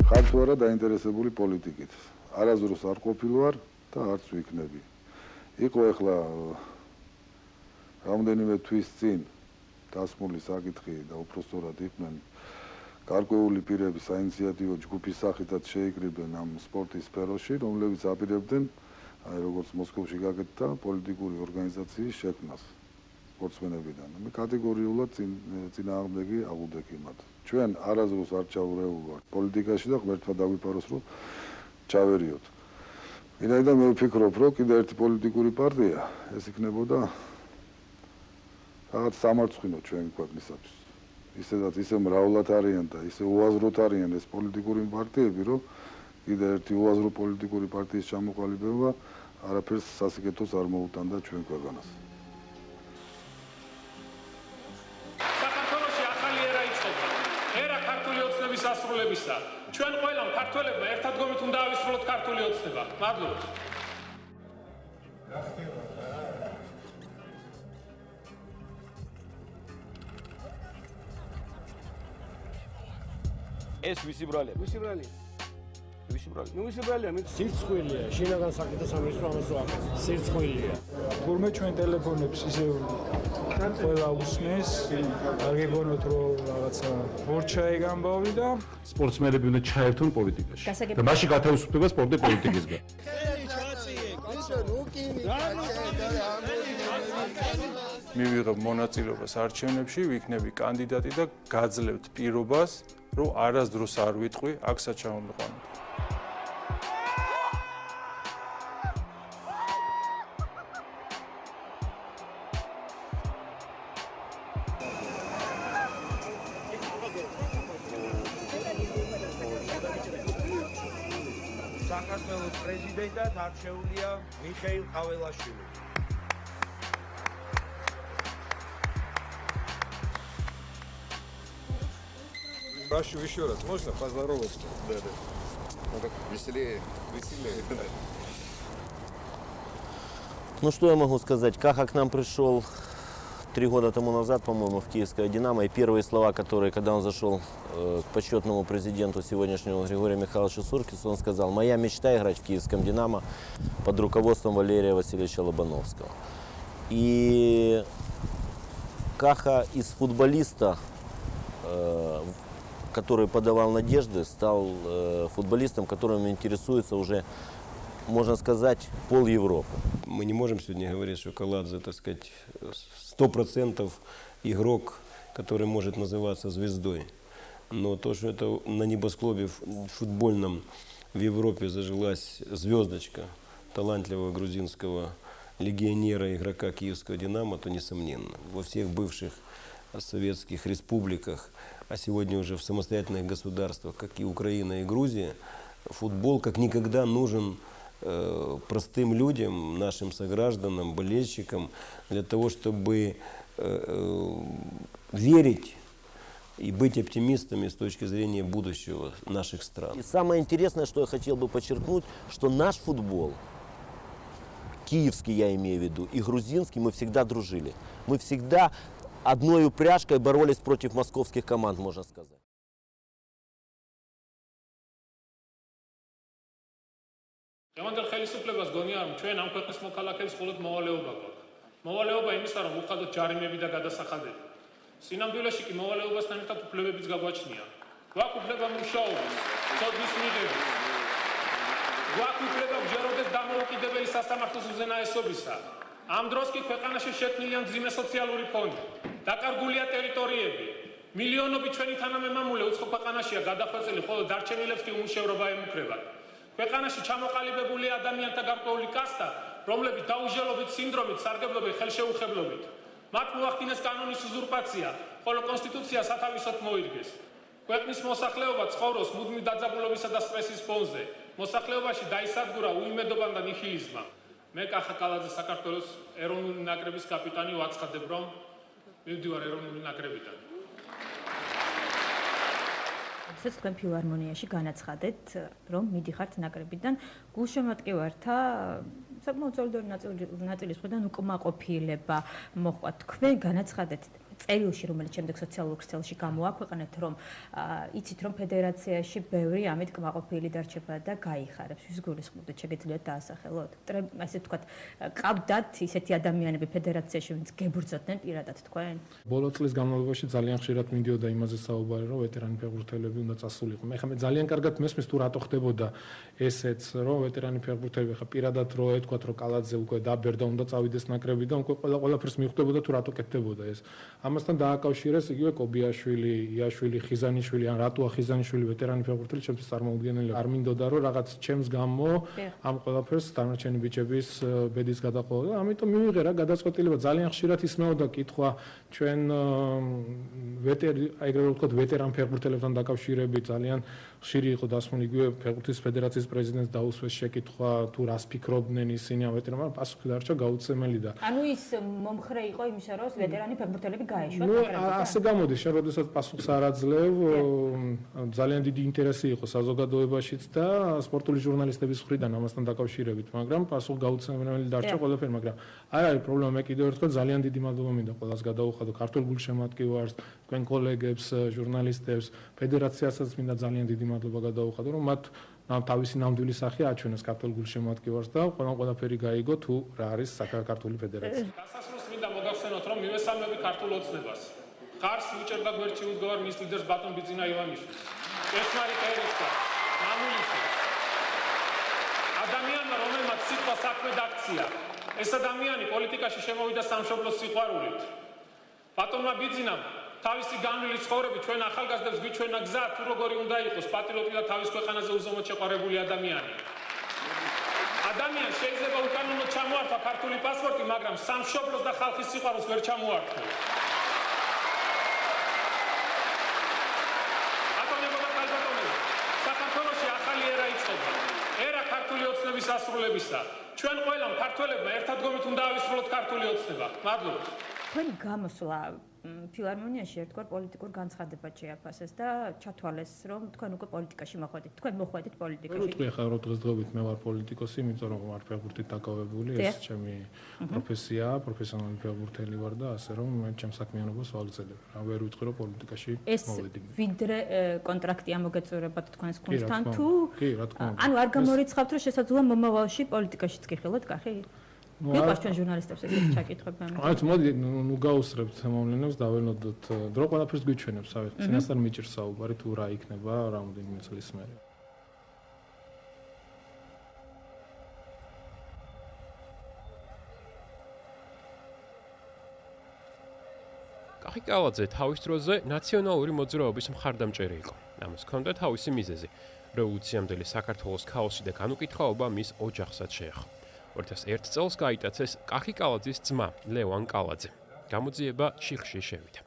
ხარ თუ არა დაინტერესებული პოლიტიკით. არასდროს არ ყოფილ ვარ და არც ვიქნები. იყო ახლა რამდენიმე თვის წინ დასმული საკითხი და უпростоრად იყვნენ გარკვეული პირები საინიციატივო ჯგუფის სახითაც შეიკრიბნენ ამ სპორტის სფეროში, რომლებიც აპირებდნენ, აი როგორც მოსკოვში გაკეთდა, პოლიტიკური ორგანიზაციის შექმნას სპორტსმენებიდან. მე კატეგორიულად წინააღმდეგი აღვდექი მათ. ჩვენ არასდროს არ ჩავრეულვართ პოლიტიკაში და ღმერთმა დაგვიფაროს, რომ ჩავერიოთ. ვინაიდან მე ვფიქრობ, რომ კიდე ერთი პოლიტიკური პარტია ეს იქნებოდა რაღაც სამარცხვინო ჩვენი ქვეყნისათვის. ისედაც ისე მრავლად არიან და ისე უაზროდ არიან ეს პოლიტიკური პარტიები, რომ კიდე ერთი უაზრო პოლიტიკური პარტიის ჩამოყალიბება არაფერს სასიკეთოს არ მოუტანდა ჩვენ ქვეყანას. საქართველოში ახალი ერა იწყება. ერა ქართული ოცნების ასრულებისა. ჩვენ ყველამ ქართველებმა ერთად გომით უნდა ავისრულოთ ქართული ოცნება. მადლობა. ეს ვისი ბრალია? ვისი ბრალია? ვისი ბრალია? ნუ ვისი ბრალია? სირცხვილია. შინაგან საკითხთა სამინისტრო ამას რო აკეთებს. სირცხვილია. თურმე ჩვენ ტელეფონებს ისე ყველა უსმენს, არ გეგონოთ რომ რაღაცა ორჩაი გამბავი და სპორტსმენები უნდა ჩაერთონ პოლიტიკაში. და მაშინ გათავისუფლდება სპორტი პოლიტიკისგან. მივიღებ მონაწილეობას არჩევნებში, ვიქნები კანდიდატი და გაძლევთ პირობას, რომ არასდროს არ ვიტყვი აქ საჩამომიყვანოთ. საქართველოს პრეზიდენტად არჩეულია მიხეილ ყაველაშვილი. Прошу еще раз, можно поздороваться? Да. Ну так веселее. Ну что я могу сказать? Каха к нам пришел 3 года тому назад, по-моему, в Киевское «Динамо». И первые слова, которые, когда он зашел к почетному президенту сегодняшнему Григорию Михайловичу Суркису, он сказал: «Моя мечта играть в Киевском «Динамо» под руководством Валерия Васильевича Лобановского». И Каха из футболиста, который подавал надежды, стал футболистом, которым интересуется уже, можно сказать, пол Европы. Мы не можем сегодня говорить, что Каладзе, так сказать, 100% игрок, который может называться звездой. Но то, что это на небосклобе футбольном в Европе зажилась звездочка талантливого грузинского легионера, игрока киевского «Динамо», то несомненно. Во всех бывших советских республиках, а сегодня уже в самостоятельных государствах, как и Украина и Грузия, футбол как никогда нужен простым людям, нашим согражданам, болельщикам, для того, чтобы верить и быть оптимистами с точки зрения будущего наших стран. И самое интересное, что я хотел бы подчеркнуть, что наш футбол, киевский я имею в виду, и грузинский, мы всегда дружили. Мы всегда одной упряжкой боролись против московских команд, можно сказать. Ევანდელ ხელისუფლებას გონია, რომ ჩვენ ამ ქვეყნის მოქალაქეებს მხოლოდ მოვალეობა გვაქვს. მოვალეობა იმისა, რომ უხადოთ ჯარიმები და გადასახადები. სინამდვილეში კი მოვალეობასთან ერთად უფლებებიც გაგვაჩნია. გვაქვს უფლება მუშაობის, ცოდნის მიღების. გვაქვს უფლება ვჯეროდეს დამოუკიდებელი სასამართლოს უზენაესობისა. ამ დროს კი ქვეყანაში შექმნილია მძიმე სოციალური ფონდი. დაკარგულია ტერიტორიები. მილიონობით ჩვენი თანამემამულე უცხო ქვეყანაშია გადახვეწილი, ხოლო დარჩენილებს კი უმუშევრობა ემუქრებათ. ქვეყანაში ჩამოყალიბებული ადამიანთა გარკვეული კასტა, რომლებიც დაუჟელობით სინდრომით სარგებლობენ ხელშეუხებლობით. მათ მოახდინეს კანონის უზურპაცია, ხოლო კონსტიტუცია სათავისოდ მოირგეს. ქვეყნის მოსახლეობა ცხოვრობს მუდმივ დაძაბულობისა და სტრესის ფონზე. მოსახლეობაში დაისადგურა უიმედობამ და ნიჰილიზმმა. მე კახა კალაძე საქართველოს ეროვნული ნაკრების კაპიტანი ვაცხადებ, რომ მივდივარ ეროვნული ნაკრებიდან. ეს თქვენ ფილარმონიაში განაცხადეთ, რომ მიდიხართ ნაკრებიდან გულშემატკივართა საკმაოდ ძლიერი ნაწილის მხრიდან უკმაყოფილება მოხდა. თქვენ განაცხადეთ წერილში, რომელიც შემდეგ სოციალურ ქსელში გამოაქვეყნეთ, რომ იცით, რომ ფედერაციაში ბევრი ამით კმაყოფილი დარჩება და გაიხარებს. ვის გულისხმობთ, შეგიძლიათ დაასახელოთ? ასე ვთქვათ, ყავდათ ისეთი ადამიანები ფედერაციაში, ვინც გებრძოდნენ პირადად თქვენ? ბოლო წლის განმავლობაში ძალიან ხშირად მინდიოდა იმაზე საუბარი, რომ ვეტერანი ფეხბურთელები უნდა წასულიყო. მე ძალიან კარგად მესმის თუ რატო ხდებოდა ესეც, რომ ვეტერანი ფეხბურთელები ხა პირადად რო ეთქვათ, რომ კალაძე უკვე დაბერდა, უნდა წავიდეს ნაკრებიდან, უკვე ყველაფერს მიხვდებოდა თუ რატო კეთდებოდა ეს. ამასთან დააკავშირეს იგივე კობიაშვილი, იაშვილი, ხიზანიშვილი, ან რატოა ხიზანიშვილი ვეტერანი ფეხბურთელი, ჩემთვის წარმოუდგენელი. არ მინდოდა რომ რაღაც ჩემს გამო ამ ყველაფერს დანარჩენი ბიჭების ბედის გადაყოლა და ამიტომ მივიღე რა გადაწყვეტილება. ძალიან ხშირად ისმეოდა კითხვა ჩვენ ეგრევე ვთქვათ ვეტერან ფეხბურთელებთან დაკავშირებით ძალიან ხშირი იყო დასმული იგივე ფეხბურთის ფედერაციის პრეზიდენტს დაუსვეს შეკითხვა თუ რას ფიქრობდნენ ისინი ამ ვეტერანებთან, პასუხი დარჩა გაუცემელი და ის მომხრე იყო იმისა, რომ ვეტერანი ფეხბურთელები გაეშვათ. ასე გამოდის, შენ როდესაც პასუხს არ აძლევ, ძალიან დიდი ინტერესი იყო საზოგადოებაშიც და სპორტული ჟურნალისტების მხრიდან ამასთან დაკავშირებით, მაგრამ პასუხი გაუცემელი დარჩა ყველაფერი, მაგრამ არ არის პრობლემა, მე კიდევ ერთხელ ძალიან დიდი მადლობა მინდა ყველას გადაუხადო ქართულ გულშემატკივარს, თქვენ კოლეგებს, ჟურნალისტებს, ფედერაციასაც მინდა ძალიან დიდი მადლობა გადაუხადო, რომ მათ თავისი ნამდვილი სახე აჩვენეს ქართულ გულშემატკივარს და ყველაფერი გაიგო თუ რა არის საქართველოს ფედერაცია. დასასრულს მინდა მოგახსენოთ, რომ მივესალმები ქართულ ოცნებას. ხარს უჭერდა გვერდში უდგავარ მის ლიდერს ბატონ ბიძინა ივანიშვილს. ერთმანეთ ერისკა, მამულიშვილს. ადამიანმა, რომელმაც სიტყვა საქმე დაქცია, ეს ადამიანი პოლიტიკაში შემოვიდა სამშობლოს სიყვარულით. ბატონმა ბიძინამ თავისი განვლილი ცხოვრებით ჩვენ ახალგაზრდებს გვიჩვენა გზა თუ როგორი უნდა იყოს პატრიოტი და თავის ქვეყანაზე უზომოდ შეყვარებული ადამიანი. ადამიანს შეიძლება უკანონოდ ჩამოართვა ქართული პასპორტი, მაგრამ სამშობლოს და ხალხის სიყვარულს ვერ ჩამოართვა. ბატონებო და ქალბატონებო, საქართველოში ახალი ერა იწყება. ერა ქართული ოცნების ასრულებისა. ჩვენ ყველამ ქართველებმა ერთად გომით უნდა ავისრულოთ ქართული ოცნება. მადლობა. თქვენი გამოსვლა ფილარმონიაში ერთგვარ პოლიტიკურ განცხადებად შეაფასეს და ჩათვალეს, რომ თქვენ უკვე პოლიტიკაში მოხვედით. თქვენ მოხვედით პოლიტიკაში. უთხრი ხარ რომ დღესდღეობით მე ვარ პოლიტიკოსი, იმიტომ რომ ვარ ფეხბურთით დაკავებული, ეს ჩემი პროფესიაა, პროფესიონალი ფეხბურთელი ვარ და ასე რომ მე ჩემს საქმიანობას ვაგრძელებ. რა ვერ ვიტყვი რომ პოლიტიკაში მოვედი. ეს ვიდრე კონტრაქტი ამოგეწურებათ თქვენს გუნდთან თუ კი, რა თქმა უნდა. ანუ არ გამორიცხავთ რომ შესაძლოა მომავალში პოლიტიკაშიც გიხილოთ, კახი? გვიყვარს ჩვენ ჟურნალისტებს ესეთი ჩაკითხები. აი მოდი ნუ გაუსწრებთ მოვლენებს და ველოდოთ დრო ყველაფერს გვიჩვენებს, ავიღეთ. წინასწარ მიჭირს საუბარი თუ რა იქნება რამდენიმე წლის მერე. კახი კალაძე თავის დროზე ნაციონალური მოძრაობის მხარდამჭერი იყო. ამას ჰქონდა თავისი მიზეზი. რევოლუციამდელი საქართველოს ქაოსი და განუკითხაობა მის ოჯახსაც შეეხო. 2001 წელს გაიტაცეს კახი კალაძის ძმა ლევან კალაძე. გამოძიება შიხში შევიდა.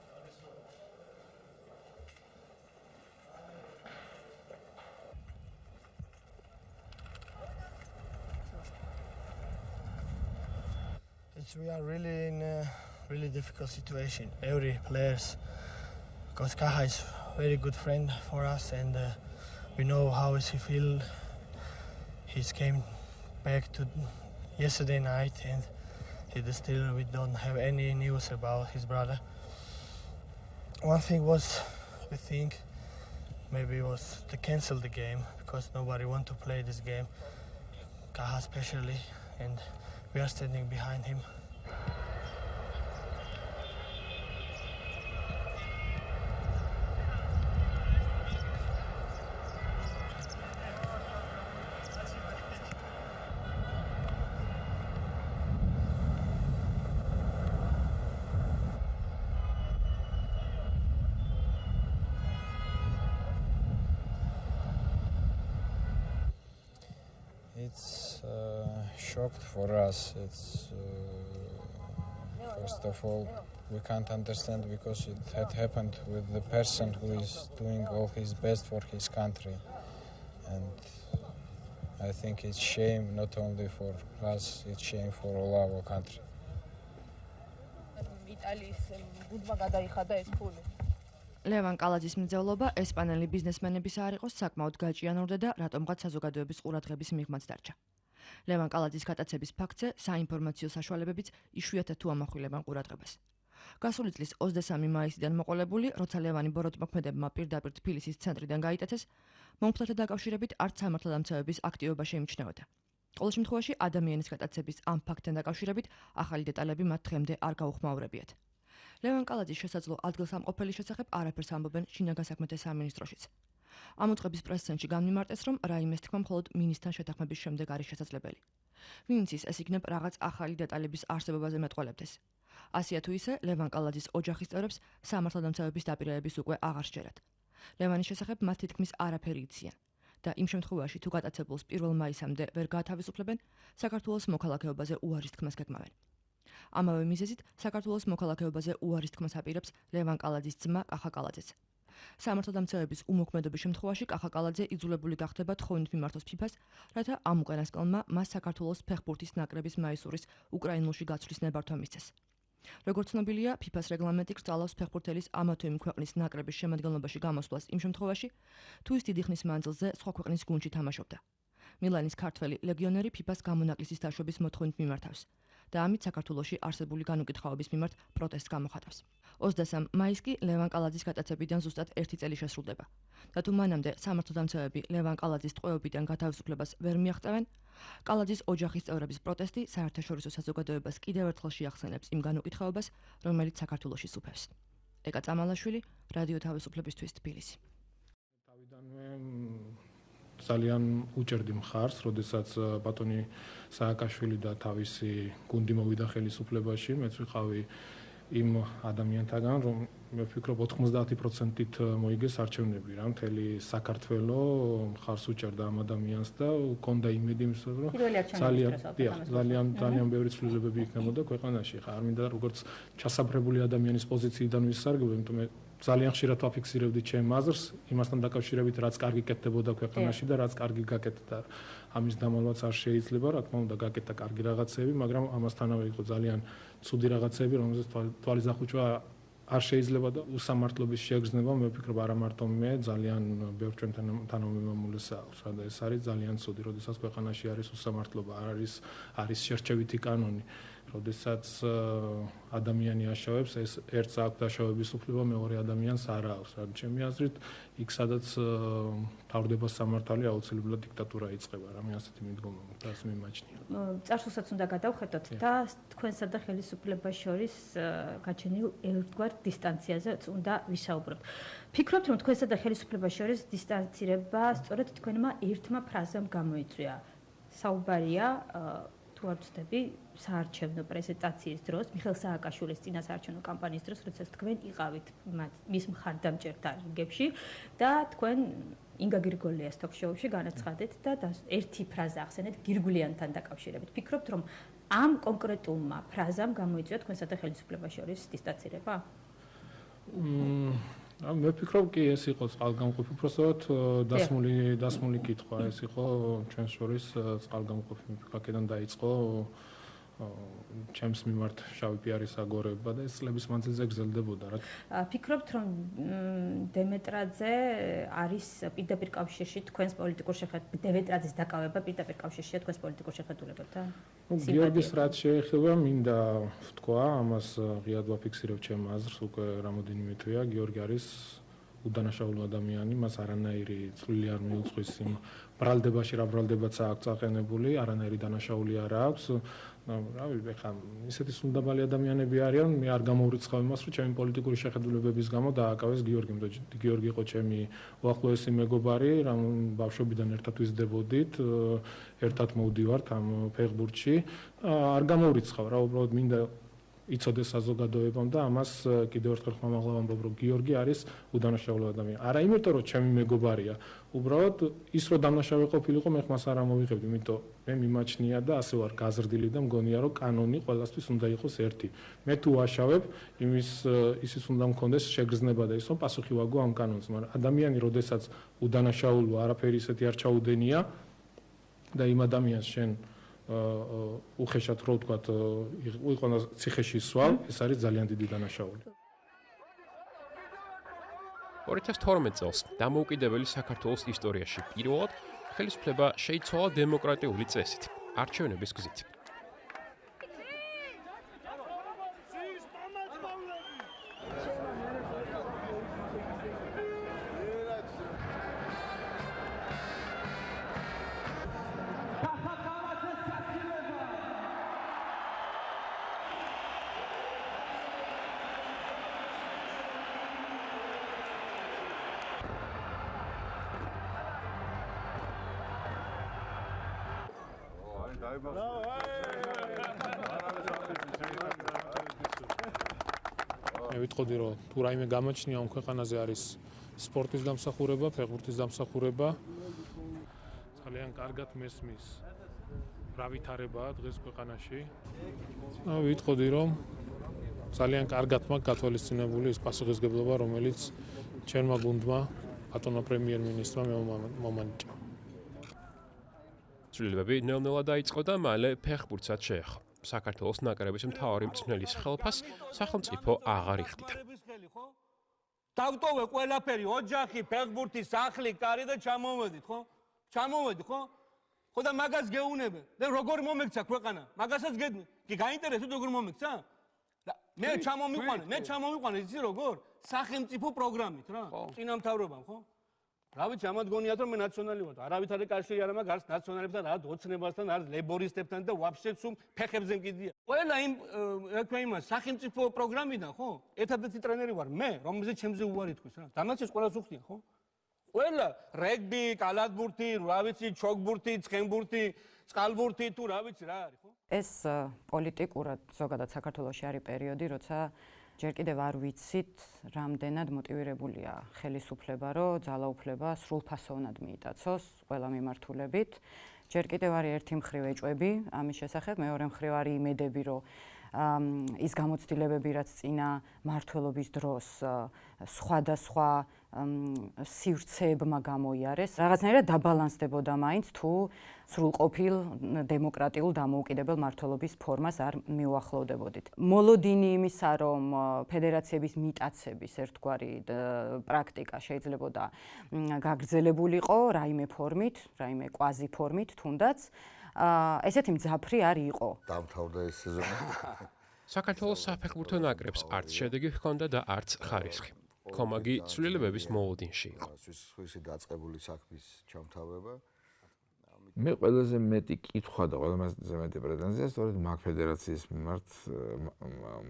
We are really in a really difficult situation. Every players, because Kaha is a very good friend for us, and we know how he feel. He came back to yesterday night, and still we don't have any news about his brother. One thing was, we think, maybe it was to cancel the game because nobody want to play this game, Kaha especially, and we are standing behind him. It's shocked for us. It's first of all we can't understand because it had happened with the person who is doing all his best for his country, and I think it's shame not only for us, it's shame for all our country. ლევან კალაძის მძევლობა ესპანელი ბიზნესმენების არ იყოს საკმაოდ გაჭიანურდა და რატომღაც საზოგადოების ყურადღების მიღმაც დარჩა. ლევან კალაძის გატაცების ფაქტზე საინფორმაციო საშუალებებიც იშვიათად თუ ამახვილებენ ყურადღებას. გასული წლის 23 მაისიდან მოყოლებული, როცა ლევანი ბოროტმოქმედებმა პირდაპირ თბილისის ცენტრიდან გაიტაცეს, მომხდართა დაკავშირებით არც სამართალდამცავების აქტივობა შეიმჩნეოდა. ყოველ შემთხვევაში, ადამიანის გატაცების ამ ფაქტთან დაკავშირებით ახალი დეტალები მათ დღემდე არ გაუხმაურებიათ. ლევან კალაძის შესაძლო ადგილსამყოფელის შესახებ არაფერს ამბობენ შინაგან საქმეთა სამინისტროშიც. ამ უწყების პრესცენტრში განმიმარტეს, რომ რაიმეს თქმა მხოლოდ მინისთან შეთანხმების შემდეგ არის შესაძლებელი. ვინც ის იქნებ რაღაც ახალი დეტალების არსებობაზე მეტყოლებდეს. ასია თუ ისე, ლევან კალაძის ოჯახის წევრებს სამართალდამცავების დაპირებების უკვე აღარ სჯერათ. ლევანის შესახებ მათ თითქმის არაფერი იციან და იმ შემთხვევაში თუ გატაცებულს 1 მაისამდე ვერ გაათავისუფლებენ, საქართველოს მოქალაქეობაზე უარის თქმას გეკმავენ. ამავე მიზეზით საქართველოს მოქალაქეობაზე უარის თქმას აპირებს ლევან კალაძის ძმა კახა კალაძეც. სამართალდამცავების უმოქმედობის შემთხვევაში კახა კალაძე იძულებული გახდება თხოვნით მიმართოს ფიფას, რათა ამ უკანასკნელმა მას საქართველოს ფეხბურთის ნაკრების მაისურის უკრაინულში გაცვლის ნებართვა მისცეს. როგორც ცნობილია, ფიფას რეგლამენტი კრძალავს ფეხბურთელის ამა თუ იმ ქვეყნის ნაკრების შემადგენლობაში გამოსვლას იმ შემთხვევაში, თუ ის დიდი ხნის მანძილზე სხვა ქვეყნის გუნდში თამაშობდა. მილანის ქართველი ლეგიონერი ფიფას გამონაკლისის დაშვების მოთხოვნით მიმართავს და ამით საქართველოში არსებული განუკითხაობის მიმართ პროტესტს გამოხატავს. 23 მაისს კი ლევან კალაძის გატაცებიდან ზუსტად 1 წელი შესრულდება. და თუ მანამდე სამართალდამცავები ლევან კალაძის ტყვეობიდან გათავისუფლებას ვერ მიაღწევენ, კალაძის ოჯახის წევრების პროტესტი საერთაშორისო საზოგადოებას კიდევ ერთხელ შეახსენებს იმ განუკითხაობას, რომელიც საქართველოში სუფევს. ეკა წამალაშვილი, რადიო თავისუფლებისთვის თბილისი. თავიდანვე ძალიან უჭერდი მხარს, როდესაც ბატონი სააკაშვილი და თავისი გუნდი მოვიდა ხელისუფლებაში, მეც ვიყავი იმ ადამიანთაგან, რომ მე ვფიქრობ 90%-ით მოიგეს არჩევნები რა, მთელი საქართველო მხარს უჭერდა ამ ადამიანს და ჰქონდა იმედი იმის, რომ ძალიან ბევრი ცვლილებები იქნებოდა ქვეყანაში. ხა არ მინდა როგორც ჩასაფრებული ადამიანის პოზიციიდან ვისარგებლო, იმიტომ მე ძალიან ხშირად ვაფიქსირებდი ჩემ აზრს იმასთან დაკავშირებით, რაც კარგი კეთდებოდა ქვეყანაში და რაც კარგი გაკეთდა. ამის დამალვაც არ შეიძლება, რა თქმა უნდა, გაკეთდა კარგი რაღაცები, მაგრამ ამასთანავე იყო ძალიან ცუდი რაღაცები, რომელზეც თვალის დახუჭვა არ შეიძლება და უსამართლობის შეგრძნება, მე ვფიქრობ, არა მარტო მე, ძალიან ბევრ ჩვენთან თანამემამულეს აქვს, რა და ეს არის ძალიან ცუდი, როდესაც ქვეყანაში არის უსამართლობა, არის შერჩევითი კანონი. როდესაც ადამიანი აშავებს, ეს ერთს აქვს დაშავების უფლება, მეორე ადამიანს არ აქვს. რა ჩემი აზრით, იქ სადაც თავდება სამართალი, აუცილებლად დიქტატურა იწყება. რა მე ასეთი მიდგომა მაქვს და ასე მიმაჩნია. წარსულსაც უნდა გადავხედოთ და თქვენსა და ხელისუფლებას შორის გაჩენილ ერთგვარ დისტანციაზე უნდა ვისაუბროთ. ფიქრობთ, რომ თქვენსა და ხელისუფლებას შორის დისტანცირება სწორედ თქვენმა ერთმა ფრაზამ გამოიწვია. საუბარია თუ არ ვცდები, საარჩევნო პრეზენტაციის დროს, მიხეილ სააკაშვილის წინასაარჩევნო კამპანიის დროს, როდესაც თქვენ იყავით მის მხარდამჭერთა რიგებში და თქვენ ინგა გრიგოლიას თოქ-შოუში განაცხადეთ და ერთი ფრაზა ახსენეთ გირგვლიანთან დაკავშირებით. ფიქრობთ, რომ ამ კონკრეტულმა ფრაზამ გამოიწვია თქვენსა და ხელისუფლებას შორის დისტანცირება? მე ვფიქრობ, კი ეს იყო წყალგამყოფი, უბრალოდ დასმული კითხვა, ეს იყო ჩვენ შორის წყალგამყოფი, აქედან დაიწყო ჩემს მიმართ შავი პიარის აგორება და ეს წლების მანძილზე გრძელდებოდა რა. ფიქრობთ, რომ დემეტრაძე არის პირდაპირ კავშირში თქვენს პოლიტიკურ შეხედულებასთან, დემეტრაძის დაკავება პირდაპირ კავშირშია თქვენს პოლიტიკურ შეხედულებასთან? გიორგის რაც შეეხება, მინდა ვთქვა, ამას ღიად ვაფიქსირებ ჩემ აზრს, უკვე რამოდენიმე თვეა, გიორგი არის უდანაშაულო ადამიანი, მას არანაირი წვლილი არ მიუძღვის იმ ბრალდებაში, რა ბრალდებაც აქვს აყენებული, არანაირი დანაშაული არ აქვს. რავი, ეხლა ისეთი სულდაბალი ადამიანები არიან, მე არ გამოვრიცხავ იმას, რომ ჩემი პოლიტიკური შეხედულებების გამო დააკავეს გიორგიმ და გიორგი იყო ჩემი უახლოესი მეგობარი, რამ ბავშვობიდან ერთად ვიზრდებოდით, ერთად მოვდივართ ამ ფეხბურთში. არ გამოვრიცხავ რა, უბრალოდ მინდა იცოდეს საზოგადოებამ და ამას კიდევ ერთხელ ხმამაღლა ვამბობ, რომ გიორგი არის უდანაშაულო ადამიანი. არა იმიტომ, რომ ჩემი მეგობარია, უბრალოდ ის რომ დამნაშავე ყოფილიყო, მე ხმას არ ამოვიღებდი, იმიტომ მე მიმაჩნია და ასე ვარ გაზრდილი და მგონია, რომ კანონი ყველასთვის უნდა იყოს ერთი. მე თუ ვაშავებ, ისიც უნდა მქონდეს შეგრძნება და ის რომ პასუხი ვაგო ამ კანონს, მაგრამ ადამიანი, როდესაც უდანაშაულო, არაფერი ისეთი არ ჩაუდენია და იმ ადამიანს შენ უხეშად რო ვთქვათ, იყო ციხეში სვავ, ეს არის ძალიან დიდი დანაშაული. 2012 წელს დამოუკიდებელი საქართველოს ისტორიაში პირველად ხელისუფლება შეიცვალა დემოკრატიული წესით, არჩევნების გზით. მე ვიტყოდი რომ თუ რაიმე გამოჩნია ამ ქვეყანაზე არის სპორტის დამსახურება, ფეხბურთის დამსახურება. ძალიან კარგად მესმის რა ვითარებაა დღეს ქვეყანაში. ვიტყოდი რომ ძალიან კარგად მაქვს გათვალისწინებული ის პასუხისგებლობა, რომელიც ჩემმა გუნდმა ბატონო პრემიერ-მინისტრმა მომანიჭა. ცვლილებები ნელ-ნელა დაიწყო და მალე ფეხბურთსაც შეეხო. საქართველოს ნაკრების მთავარი მწვრთნელის ხელფას სახელმწიფო აღარ იხდიდა. დავტოვე ყველაფერი, ოჯახი, ფეხბურთი, სახლი, კარი და ჩამოვედით, ხო? ჩამოვედი, ხო? ხო და მაგას გეუნებე. და როგორ მომექცა ქვეყანა? მაგასაც გედმი. კი გაინტერესებს როგორ მომექცა? მე ჩამომიყვანე, იცი როგორ? სახელმწიფო პროგრამით რა. წინამთავრობამ, ხო? რა ვიცი, ამათ გონიათ რომ მე ნაციონალი ვარ. არავითარი კავშირი არ მაქვს არც ნაციონალებთან, არც ოცნებასთან, არც ლეიბორისტებთან და ვაფშე სულ ფეხებზე მკიდია. ყველა იმ რა თქმა უნდა სახელმწიფო პროგრამიდან, ხო? ერთადერთი ტრენერი ვარ მე, რომელზეც ჩემზე უარი თქვის რა. დამაცეს ყველას უხდიან, ხო? ყველა რეგბი, კალათბურთი, რა ვიცი, ჩოგბურთი, ცხენბურთი, წყალბურთი თუ რა ვიცი რა არის, ხო? ეს პოლიტიკურად ზოგადად საქართველოში არის პერიოდი, როცა ჯერ კიდევ არ ვიცით, რამდენად მოტივირებულია ხელისუფლება, რომ ძალაუფლება სრულფასოვნად მიიტაცოს ყველა მიმართულებით. ჯერ კიდევ არის ერთი მხრივ ეჭვები ამის შესახებ, მეორე მხრივ არის იმედები, რომ ის გამოცდილებები, რაც წინა მმართველობის დროს სხვადასხვა სივრცეებმა გამოიარეს, რაღაცნაირად დაბალანსდებოდა მაინც თუ სრულყოფილ დემოკრატიულ დამოუკიდებელ მმართველობის ფორმას არ მიუახლოვდებოდით. მოლოდინი იმისა, რომ ფედერაციების მიტაცების ერთგვარი პრაქტიკა შეიძლებოდა გაგრძელებულიყო რაიმე ფორმით, რაიმე კვაზი ფორმით თუნდაც, ესეთი მძაფრი არ იყო. დამთავრდა ეს სეზონი. საქართველოს საფეხბურთო ნაკრებს არც შედეგი ჰქონდა და არც ხარისხი. კომაგი ცვლილებების მოლოდინში იყო. სხვისი დაწყებული საქმის ჩამთავრება. მე ყველაზე მეტი კითხვა და ყველაზე მეტი პრეტენზია სწორედ მაგ ფედერაციის მიმართ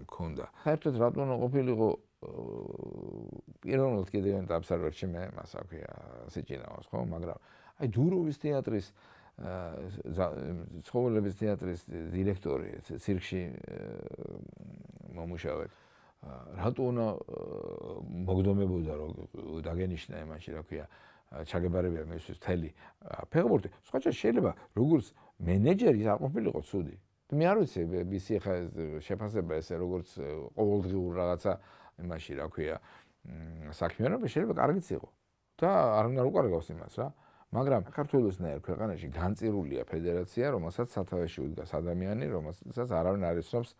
მქონდა. საერთოდ რატომ უნდა ყოფილიყო პირველად კიდევ ერთ აბსერვერში მე მას აქვია სიჭინავს, ხო, მაგრამ აი დუროვის თეატრის ცხოველების თეატრის დირექტორი ცირკში მომუშავეთ. რატო უნდა მოგდომებოდა რომ დაგენიშნა იმაში რა ქვია ჩაგებარებია მისთვის თელი ფეხბურთი სხვაჭა შეიძლება როგორც მენეჯერი არ ყოფილიყო ცუდი მე არ ვიცი მისი ხა შეფასება ესე როგორც ყოველდღიურ რაღაცა იმაში რა ქვია საქმიანობა შეიძლება კარგიც იყო და არ უნდა უკარგავს იმას რა მაგრამ საქართველოსნაირ ქვეყანაში განწირულია ფედერაცია რომელსაც სათავეში უდგას ადამიანი რომელსაც არავინ არ იცნობს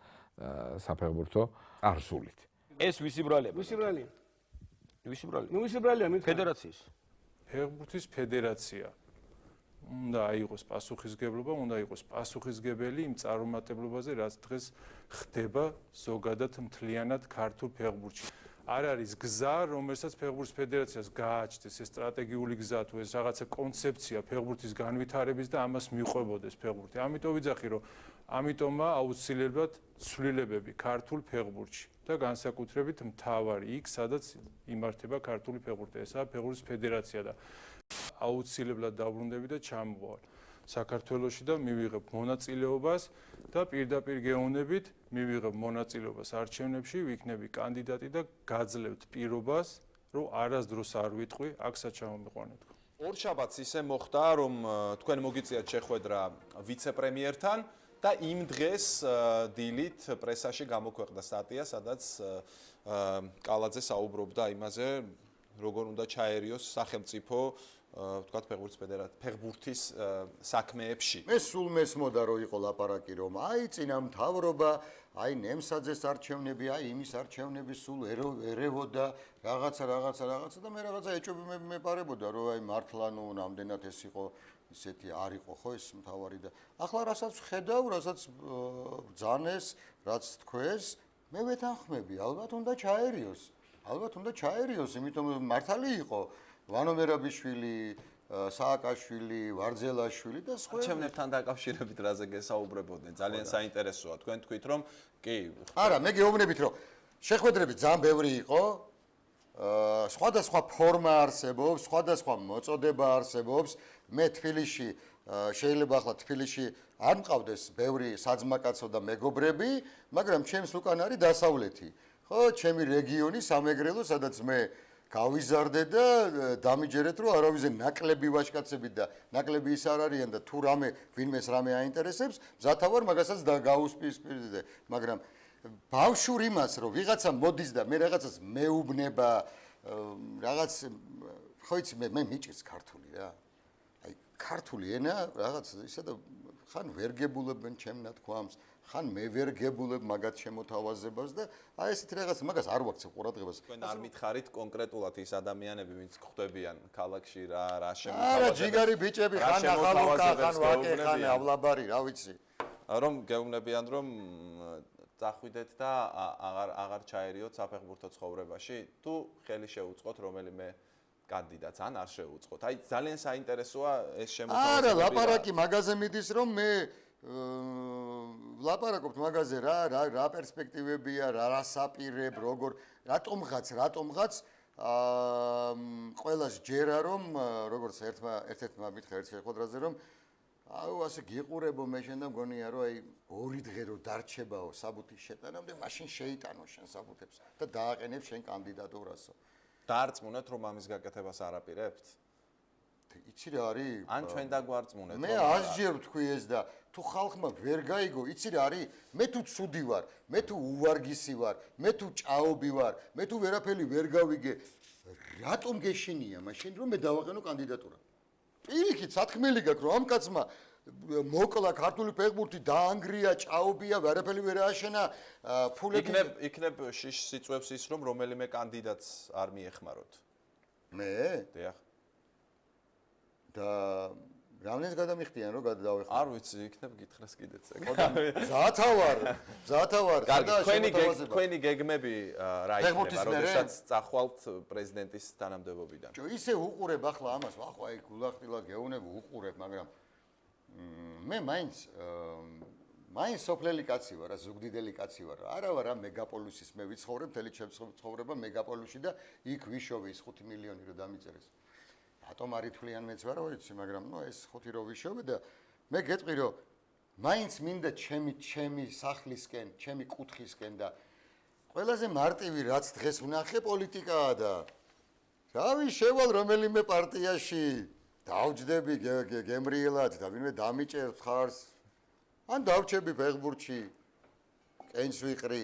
საფეხბურთო არსულით. ეს ვისი ბრალია? ვისი ბრალია? ვისი ბრალია? ნუ ვისი ბრალია მე ფედერაციის. ფეხბურთის ფედერაცია. უნდა აიღოს პასუხისგებლობა, უნდა იყოს პასუხისგებელი იმ წარუმატებლობაზე, რაც დღეს ხდება ზოგადად მთლიანად ქართულ ფეხბურთში. არ არის გზა, რომელსაც ფეხბურთის ფედერაციას გააჩნდეს ეს სტრატეგიული გზა თუ ეს რაღაცა კონცეფცია ფეხბურთის განვითარების და ამას მიყვებოდეს ფეხბურთი. ამიტომ ვიძახი, რომ ამიტომა აუცილებლად ცვლილებები ქართულ ფეხბურთში და განსაკუთრებით მთავარი იქ, სადაც იმართება ქართული ფეხბურთი, ესაა ფეხბურთის ფედერაცია და აუცილებლად დაბრუნდები და ჩამოვალ საქართველოში და მივიღებ მონაწილეობას და პირდაპირ გეუბნებით, მივიღებ მონაწილეობას არჩევნებში, ვიქნები კანდიდატი და გაძლევთ პირობას, რომ არასდროს არ ვიტყვი, აქ საჩამომიყვანეთ. ორშაბათს ისე მოხდა, რომ თქვენ მოგიწიათ შეხვედრა ვიცე-პრემიერთან და იმ დღეს დილით პრესაში გამოქვეყნდა სტატია, სადაც კალაძე საუბრობდა იმაზე, როგორ უნდა ჩაერიოს სახელმწიფო ვთქვათ ფეხბურთის საქმეებში. მე სულ მესმოდა რომ იყო ლაპარაკი რომ აი წინამთავრობა, აი ნემსაძეს არჩევნები, აი იმის არჩევნები სულ ერევოდა რაღაცა და მე რაღაცა ეჭვები მეპარებოდა რომ აი მართლა ნუ ნამდვილად ეს იყო ისეთი არ იყო ხო ეს მთავარი და ახლა რასაც ხედავ, რასაც ბრძანეს, რაც თქვეს, მე ვეთანხმები, ალბათ უნდა ჩაერიოს, იმიტომ რომ მართალი იყო ვანო მერაბიშვილი, სააკაშვილი, ვარძელაშვილი და სხვა. არჩევნებთან დაკავშირებით რაზე გესაუბრებოდნენ? ძალიან საინტერესოა. თქვენ თქვით რომ კი. არა, მე გეუბნებით რომ შეხვედრები ძალიან ბევრი იყო. სხვადასხვა ფორმა არსებობს, სხვადასხვა მოწოდება არსებობს. მე თბილისში შეიძლება ახლა თბილისში არ მყავდეს ბევრი საძმაკაცო და მეგობრები, მაგრამ ჩემს უკან არის დასავლეთი. ხო, ჩემი რეგიონი სამეგრელო, სადაც მე გავიზარდე და დამიჯერეთ, რომ არავის ნაკლები ვაჟკაცებით და ნაკლები ის არ არიან და თუ რამე ვინმეს რამე აინტერესებს, მზათავარ მაგასაც გაუსპირდე, მაგრამ ბავშვურ იმას, რომ ვიღაცა მოდის და მე რაღაცას მეუბნება, რაღაც ხო იცი მე მიჭირს ქართული რა. აი ქართული ენა რაღაც ისა და ხან ვერ გებულებენ ჩემ ნათქვამს, ხან მე ვერ გებულებ მაგათ შემოთავაზებას და აი ესეთ რაღაც მაგას არ ვაქცევ ყურადღებას. თქვენ არ მითხარით კონკრეტულად ის ადამიანები, ვინც ხვდებიან ქალაქში რა შემოთავაზებას. არა, ჯიგარი ბიჭები, ხან ახალოკა, ხან ვაკე, ხან ავლაბარი, რა ვიცი. რომ გეუბნებიან, რომ წახვიდეთ და აღარ ჩაერიოთ საფეხბურთო ცხოვრებაში, თუ ხელი შეუწყოთ რომელიმე კანდიდატს ან არ შეუწყოთ. აი ძალიან საინტერესოა ეს შემოთავაზება. არა, ლაპარაკი მაგაზე მიდის, რომ მე ვლაპარაკობთ მაგაზე რა პერსპექტივებია, რა საპირებ, როგორ რატომღაც ყველას ჯერა რომ როგორც ერთ-ერთმა მითხრა ერთ შეხვედრაზე რომ აუ ასე გიყურებო მე შენ და მგონია რომ აი ორი დღე რო დარჩებაო საბუთის შეტანამდე მაშინ შეიტანო შენ საბუთებს და დააყენებ შენ კანდიდატურასო. დაარწმუნეთ რომ ამის გაკეთებას არ აპირებთ? იცი რა არის? ან ჩვენ დაგვარწმუნეთ? მე ასჯერ ვთქვი ეს და თუ ხალხმა ვერ გაიგო, იცი რა არის? მე თუ ცუდი ვარ, მე თუ უვარგისი ვარ, მე თუ ჭაობი ვარ, მე თუ ვერაფერი ვერ გავიგე, რატომ გეშინია მაშინ რომ მე დავაყენო კანდიდატურა? პირიქით სათქმელი გაქვს რომ ამ კაცმა მოკლა ქართული ფეხბურთი დაანგრია, ჭაობია, ვერაფერი ვერ ააშენა, ფულები იქნებ შიშს იწვევს ის რომ რომელიმე კანდიდატს არ მიეხმაროთ. მე? დიახ. და რამდენს გადამიხდიან რომ გადავეხმარო? არ ვიცი, იქნებ გითხრას კიდეც. მზათავარ. თქვენი გეგმები რა იქნება, როდესაც წახვალთ პრეზიდენტის თანამდებობიდან? ისე უყურებ ახლა ამას, ახლა აი გულახდილად გეუნებ უყურებ, მაგრამ მე მაინც სოფლელი კაცი ვარ, ზუგდიდელი კაცი ვარ. არა ვარ ამ მეგაპოლისის მე ვიცხოვრებ, მთელი ჩემი ცხოვრება მეგაპოლისში და იქ ვიშოვე ის 5 მილიონი რომ დამიწერეს. რატომ არ ითვლიან მეც ვარ ვიცი, მაგრამ ეს 5 რო ვიშოვე და მე გეტყვი რომ მაინც მინდა ჩემი სახლისკენ, ჩემი კუთხისკენ და ყველაზე მარტივი რაც დღეს ვნახე პოლიტიკაა და რავი შევალ რომელიმე პარტიაში დავჯდები გემრიელად და ვინმე დამიჭერს ხარს ან დავჩები ფეხბურთში კენს ვიყრი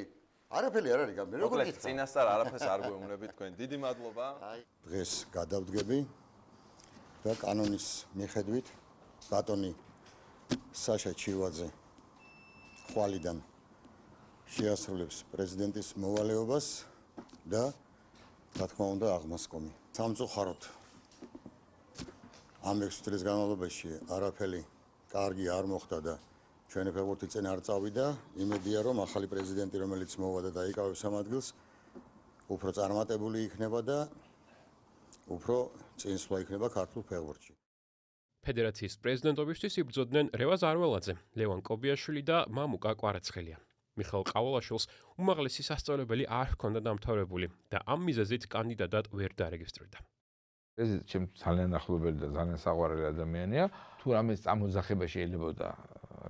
არაფერი არ არის გამი როგორ გითხარ წინასწარ არაფერს არ გვეუბნებით თქვენ დიდი მადლობა დღეს გადავდგები და კანონის მიხედვით ბატონი საშა ჩივაძე ხვალიდან შეასრულებს პრეზიდენტის მოვალეობას და რა თქმა უნდა აღმასკომი სამწუხაროდ ამ 6 წლის განმავლობაში არაფერი კარგი არ მოხდა და ჩვენი ფეხბურთი წინ არ წავიდა იმედია რომ ახალი პრეზიდენტი რომელიც მოვა და დაიკავებს ამ ადგილს უფრო წარმატებული იქნება და უფრო წინსვლა იქნება ქართულ ფეხბურთში ფედერაციის პრეზიდენტობისთვის იბრძოდნენ რევაზ არველაძე, ლევან კობიაშვილი და მამუკა კვარაცხელია. მიხეილ ყავალაშვილს უმაღლესი სასწავლებელი არ ჰქონდა დამთავრებული და ამ მიზეზით კანდიდატად ვერ დარეგისტრირდა. ეს ჩემს ძალიან ახლობელი და ძალიან საყვარელი ადამიანია. თუ რამეს წამოძახება შეიძლებოდა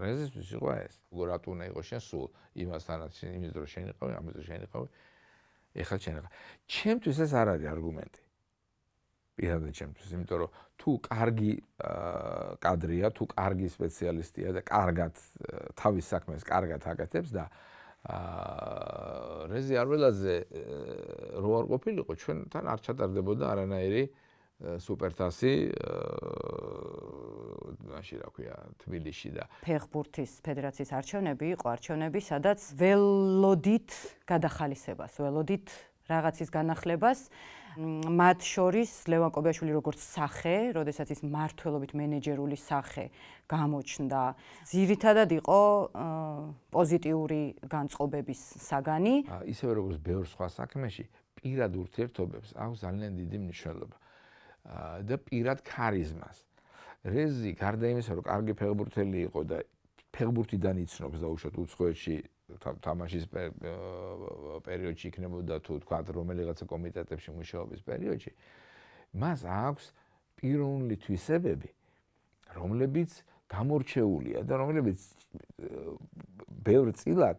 რეზისთვის იყო ეს. როგორ უნდა იყოს შენ სულ იმასთანაც იმის დრო შენ იყავი, ამის დრო შენ იყავი. ეხლა შენ იყავი. ჩემთვის ეს არ არის არგუმენტი. პირადად ჩემთვის, იმიტომ რომ თუ კარგი კადრია, თუ კარგი სპეციალისტია და კარგად თავის საქმეს კარგად აკეთებს და რეზი არველაძე რო არ ყოფილიყო, ჩვენთან არ ჩატარდებოდა არანაირი სუპერთასი მაშინ რა ქვია თბილისში და ფეხბურთის ფედერაციის არჩევნები იყო არჩევნები, სადაც ველოდით გადახალისებას, ველოდით რაღაცის განახლებას მათ შორის ლევან კობიაშვილი როგორც სახე, როდესაც ის მართლობით მენეჯერული სახე გამოჩნდა, ძირითადად იყო პოზიტიური განწყობების საგანი. ისევე როგორც ბევრ სხვა საქმეში, პირად ურთიერთობებს აქვს ძალიან დიდი მნიშვნელობა და პირად ქარიზმას. რეზი გარდა იმისა, რომ კარგი ფეხბურთელი იყო და ფეხბურთიდან იცნობს და უშუალოდ უცხოეთში თამაშის პერიოდში იქნებოდა თუ თქვა რომელიღაცა კომიტეტებში მუშაობის პერიოდში მას აქვს პიროვნული თვისებები რომლებიც გამორჩეულია და რომლებიც ბევრ წილად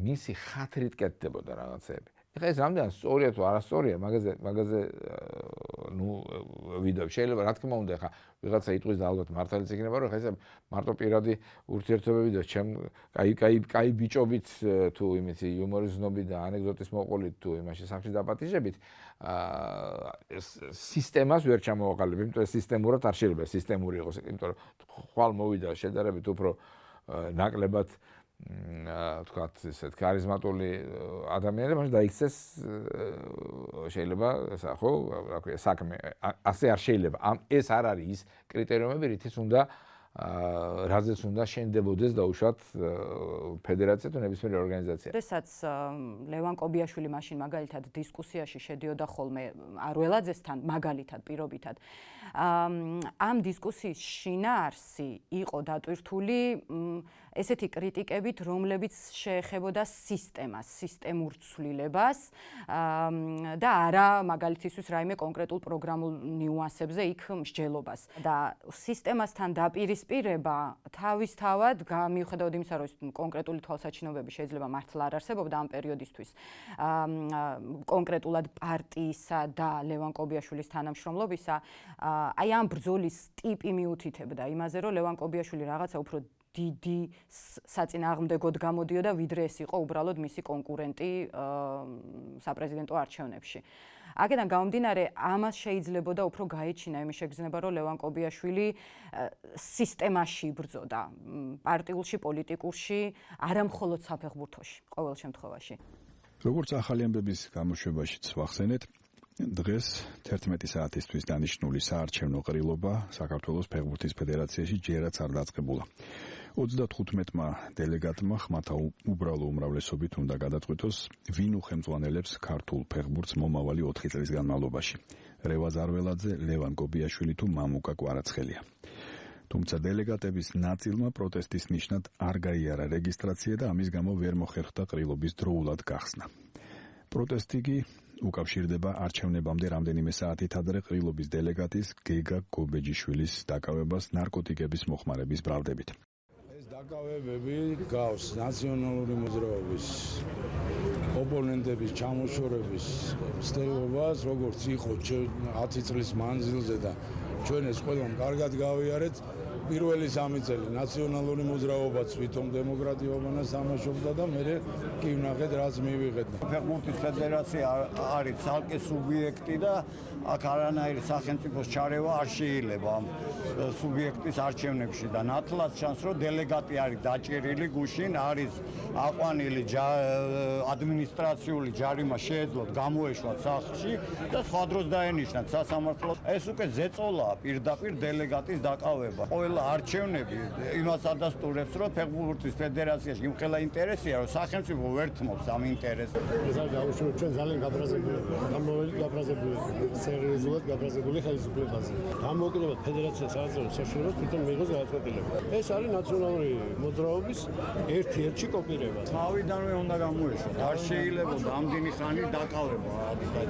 მისი ხათრით კეთდებოდა რაღაცები. ეხლა ეს რამდენად სწორია თუ არასწორია, მაგაზე ვიდეო შეიძლება რა თქმა უნდა ეხლა ვიღაცა იტყვის და ალბათ მართალიც იქნება, რომ ეხლა ეს მარტო პირადი ურთიერთობები და ჩემ კაი ბიჭობით თუ იმითი იუმორის ზნობით და ანეკდოტის მოყოლით თუ იმაში სახში დაპატიჟებით სისტემას ვერ ჩამოვაყალიბებ, იმიტომ რომ სისტემურად არ შეიძლება სისტემური იყოს, იმიტომ რომ ხვალ მოვიდა შედარებით უფრო ნაკლებად თქვათ ესეთ ქარიზმატული ადამიანები, მაშინ დაიქცეს შეიძლება ხო, რა ქვია, საქმე. ასე არ შეიძლება. ეს არ არის ის კრიტერიუმები, რითიც უნდა რაზეც უნდა შენდებოდეს დაუშვათ ფედერაცია თუ ნებისმიერი ორგანიზაცია. როდესაც ლევან კობიაშვილი მაშინ მაგალითად დისკუსიაში შედიოდა ხოლმე არველაძესთან, მაგალითად პირობითად, ამ დისკუსიის შინაარსი იყო დატვირთული ესეთი კრიტიკებით, რომლებიც შეეხებოდა სისტემას, სისტემურ ცვლილებას და არა მაგალითისთვის რაიმე კონკრეტულ პროგრამულ ნიუანსებზე იქ მსჯელობას. და სისტემასთან დაპირისპირება თავისთავად მიუხედავად იმისა, რომ კონკრეტული თვალსაჩინოები შეიძლება მართლა არ არსებობდა ამ პერიოდისთვის, კონკრეტულად პარტიისა და ლევან კობიაშვილის თანამშრომლობისა, აი ამ ბრძოლის ტიპი მიუთითებდა იმაზე, რომ ლევან კობიაშვილი რაღაცა უფრო დიდი საწინააღმდეგოდ გამოდიოდა, ვიდრე ეს იყო უბრალოდ მისი კონკურენტი საპრეზიდენტო არჩევნებში. აქედან გამომდინარე, ამას შეიძლებოდა უფრო გაეჩინა იმის შეგრძნება, რომ ლევან კობიაშვილი სისტემაში იბრძოდა, პარტიულში, პოლიტიკურში, არა მხოლოდ საფეხბურთოში, ყოველ შემთხვევაში. როგორც ახალი ამბების გამოშვებაშიც ვახსენეთ, დღეს 11 საათისთვის დანიშნული საარჩევნო ყრილობა საქართველოს ფეხბურთის ფედერაციაში ჯერაც არ დაწყებულა. 35-მა დელეგატმა ხმათა უბრალო უმრავლესობით უნდა გადაწყვიტოს, ვინ უხელმძღვანელებს ქართულ ფეხბურთს მომავალი 4 წლის განმავლობაში. რევაზ არველაძე, ლევან კობიაშვილი თუ მამუკა კვარაცხელია. თუმცა დელეგატების ნაწილმა პროტესტის ნიშნად არ გაიარა რეგისტრაცია და ამის გამო ვერ მოხერხდა ყრილობის დროულად გახსნა. პროტესტი კი უკავშირდება არჩევნებამდე რამდენიმე საათით ადრე ყრილობის დელეგატის გეგა გობეჯიშვილის დაკავებას ნარკოტიკების მოხმარების ბრალდებით. დაკავებები გავს ნაციონალური მოძრაობის ოპონენტების ჩამოშორების მცდელობას, როგორც იყო 10 წლის მანძილზე და ჩვენ ეს ყველამ კარგად გავიარეთ. პირველი 3 წელი ნაციონალური მოძრაობაც ვითომ დემოკრატიობანას თამაშობდა და მე კი ვნახეთ რაც მივიღეთ. ფეხბურთის ფედერაცია არის ცალკე სუბიექტი და აქ არანაირი სახელმწიფოს ჩარევა არ შეიძლება ამ სუბიექტის არჩევნებში და ნათლად ჩანს, რომ დელეგატი არის დაჭერილი გუშინ, არის აყვანილი ადმინისტრაციული ჯარიმა შეეძლოთ გამოეშვათ სახლში და სხვა დროს დაენიშნათ სასამართლოს. ეს უკვე ზეწოლაა პირდაპირ დელეგატის დაკავება. არჩევნები იმას ადასტურებს, რომ ფეხბურთის ფედერაციაში იმხელა ინტერესია, რომ სახელმწიფო ვერთმობს ამ ინტერესს. ეს არის დაუშვათ ჩვენ ძალიან გაბრაზებული, გამოველი სერიოზულად გაბრაზებული ხელისუფლებაზე. გამოკრებად ფედერაციას არასდროს საშუალებას თვითონ მიიღოს გადაწყვეტილება. ეს არის ნაციონალური მოძრაობის ერთ-ერთი კოპირება. თავიდანვე უნდა გამოეშვათ. არ შეიძლება ამდენი ხანი დაკავება.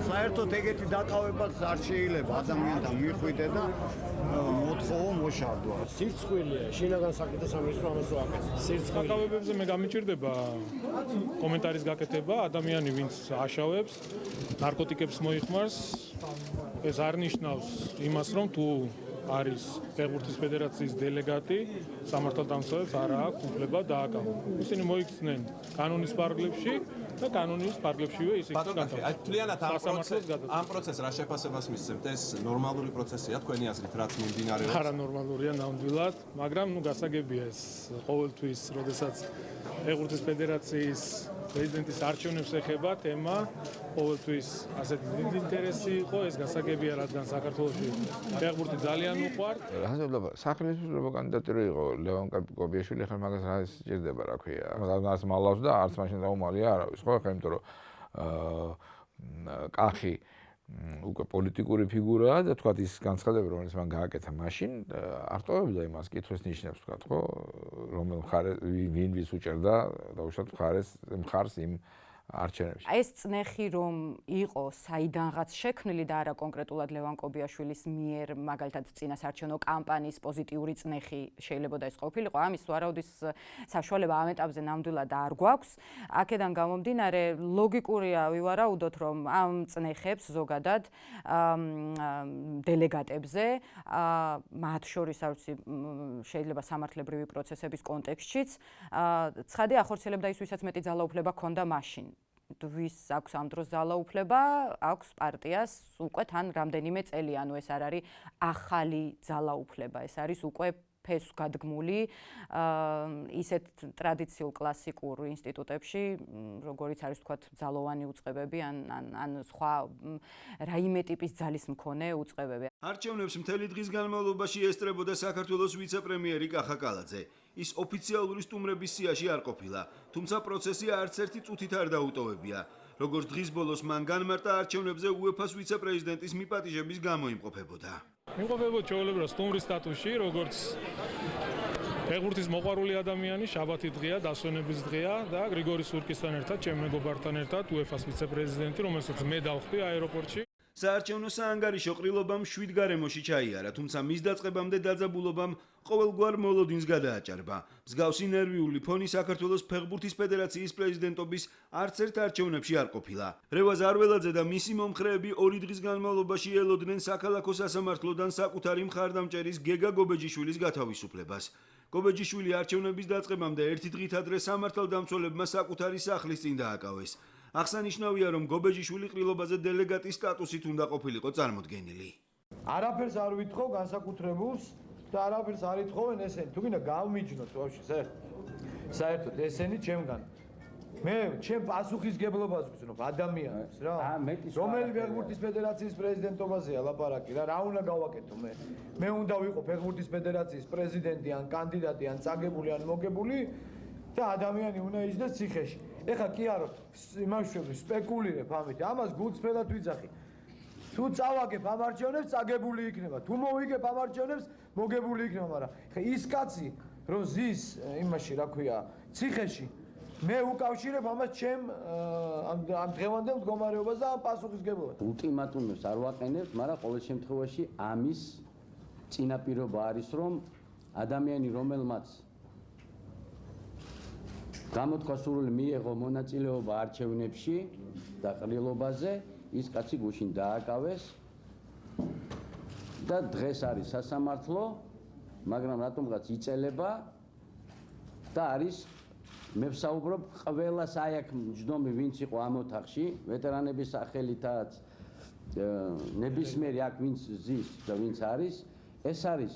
საერთოდ ეგეთი დაკავებაც არ შეიძლება ადამიანთან მიხვიდე და მოთხოვო მოშარდვა. სირცხვილია, შინაგან საკითხთა სამინისტრო ამას რო აკეთებს. სირცხვილი. დაკავებებზე მე გამიჭირდება კომენტარის გაკეთება, ადამიანი ვინც აშავებს, ნარკოტიკებს მოიხმარს, ეს არ ნიშნავს იმას, რომ თუ არის ფეხბურთის ფედერაციის დელეგატი, სამართალდამცავებს არ აქვს უფლება დააკავონ. ისინი მოიქცნენ კანონის პარაგრაფში და კანონის პარაგრაფშივე ის იქნება განთავსებული. აი თლიანად ამ პროცესს რა შეფასებას მისცემთ? ეს ნორმალური პროცესია თქვენი აზრით, რაც მიმდინარეობს? არა ნორმალურია ნამდვილად, მაგრამ გასაგებია ეს ყოველთვის, როდესაც ფეხბურთის ფედერაციის პრეზიდენტის არჩევნებს ეხება თემა, ყოველთვის ასეთი დიდი ინტერესი იყო, ეს გასაგებია, რადგან საქართველოში ფეხბურთი ძალიან უყვართ. სახელმწიფო კანდიდატური იყო ლევან კობიაშვილი, ხა მაგას რა სჭირდება, რა ქვია. ამას მალავს და არც მაშინ დაუმალია არავის, ხო, ხა იმიტომ რომ კახი უკვე პოლიტიკური ფიგურაა და თქვა ის განცხადება, რომელიც მან გააკეთა მაშინ, არ ტოვებდა იმას კითხვის ნიშნებს, თქვა, ხო, რომელ მხარეს ვინ ვის უჭერდა, დაუშვათ მხარს იმ არჩევნებში. ეს წნეხი რომ იყო საიდანღაც შექმნილი და არა კონკრეტულად ლევან კობიაშვილის მიერ მაგალითად წინასაარჩევნო კამპანიის პოზიტიური წნეხი შეიძლება და ეს ყოფილიყო, ამის ვარაუდის საშუალება ამ ეტაპზე ნამდვილად არ გვაქვს. აქედან გამომდინარე, ლოგიკურია ვივარაუდოთ, რომ ამ წნეხებს ზოგადად დელეგატებზე, მათ შორის შეიძლება სამართლებრივი პროცესების კონტექსტშიც, ცხადი ახორციელებდა ის, ვისაც მეტი ძალაუფლება ჰქონდა მაშინ. ვის აქვს ამ დროს ძალაუფლება, აქვს პარტიას უკვე თან რამდენიმე წელი, ანუ ეს არ არის ახალი ძალაუფლება, ეს არის უკვე ფესვგადგმული ისეთ ტრადიციულ კლასიკურ ინსტიტუტებში, როგორიც არის თქვათ ძალოვანი უწყებები ან სხვა რაიმე ტიპის ძალის მქონე უწყებები. არჩევნებს მთელი დღის განმავლობაში ესწრებოდა საქართველოს ვიცე-პრემიერი კახა კალაძე. ის ოფიციალური სტუმრების სიაში არ ყოფილა, თუმცა პროცესი არც ერთი წუთით არ დაუტოვებია. როგორც დღის ბოლოს მან განმარტა, არჩევნებზე UEFA-ს ვიცე-პრეზიდენტის მიპატიჟების გამო იმყოფებოდა. იმყოფებოდა ჩვეულებრივ სტუმრის სტატუსში, როგორც ფეხბურთის მოყვარული ადამიანი, შაბათი დღეა, დასვენების დღეა და გრიგორი სურკისთან ერთად, ჩემ მეგობართან ერთად UEFA-ს ვიცე-პრეზიდენტი, რომელსაც მე დავხვდი აეროპორტში. საარჩევნო საანგარიშო ყრილობამ 7 გარემოში ჩაიარა, თუმცა მის დაწყებამდე დაძაბულობამ ყოველგვარ მოლოდინს გადააჭარბა. მსგავსი ნერვიული ფონი საქართველოს ფეხბურთის ფედერაციის პრეზიდენტობის არც ერთ არჩევნებში არ ყოფილა. რევაზ არველაძე და მისი მომხრეები 2 დღის განმავლობაში ელოდნენ საქალაქო სასამართლოდან საკუთარი მხარდამჭერის გეგა გობეჯიშვილის გათავისუფლებას. გობეჯიშვილი არჩევნების დაწყებამდე 1 დღით ადრე სამართალდამცველებმა საკუთარი სახლის წინ დააკავეს. აღსანიშნავია, რომ გობეჯიშვილი ყრილობაზე დელეგატის სტატუსით უნდა ყოფილიყო წარმოდგენილი. არაფერს არ ვითხოვ განსაკუთრებულს და არაფერს არ ითხოვენ ესენი. თუ გინდა გავმიჯნოთ ვაფშე, საერთოდ ესენი ჩემგან. მე ჩემ პასუხისგებლობას ვგზნობ ადამიანებს რა. რომელი ფეხბურთის ფედერაციის პრეზიდენტობაზეა ლაპარაკი რა. რა უნდა გავაკეთო მე? მე უნდა ვიყო ფეხბურთის ფედერაციის პრეზიდენტი ან კანდიდატი ან წაგებული ან მოგებული და ადამიანი უნდა ისდეს ციხეში. ეხა კი არო იმავშვები სპეკულირებ ამით. ამას გულწრფელად ვიძახი. თუ წავაგებ ამ არჩევნებს, წაგებული იქნება. თუ მოვიგებ ამ არჩევნებს, მოგებული იქნება, მაგრამ ხე ის კაცი, რომ ზის იმაში, რა ქვია, ციხეში, მე უკავშირებ ამას ჩემ ამ დღევანდელ მდგომარეობას და ამ პასუხისგებლობას. ულტიმატუმებს არ ვაყენებთ, მაგრამ ყოველ შემთხვევაში ამის წინაპირობა არის, რომ ადამიანი, რომელმაც გამოთქვა სურვილი მიიღო მონაწილეობა არჩევნებში და ყრილობაზე, ის კაცი გუშინ დააკავეს და დღეს არის სასამართლო, მაგრამ რატომღაც იწელება და არის მე ვსაუბრობ ყველას აი აქ მჯდომი ვინც იყო ამ ოთახში, ვეტერანების სახელითაც ნებისმიერი აქ ვინც ზის და ვინც არის, ეს არის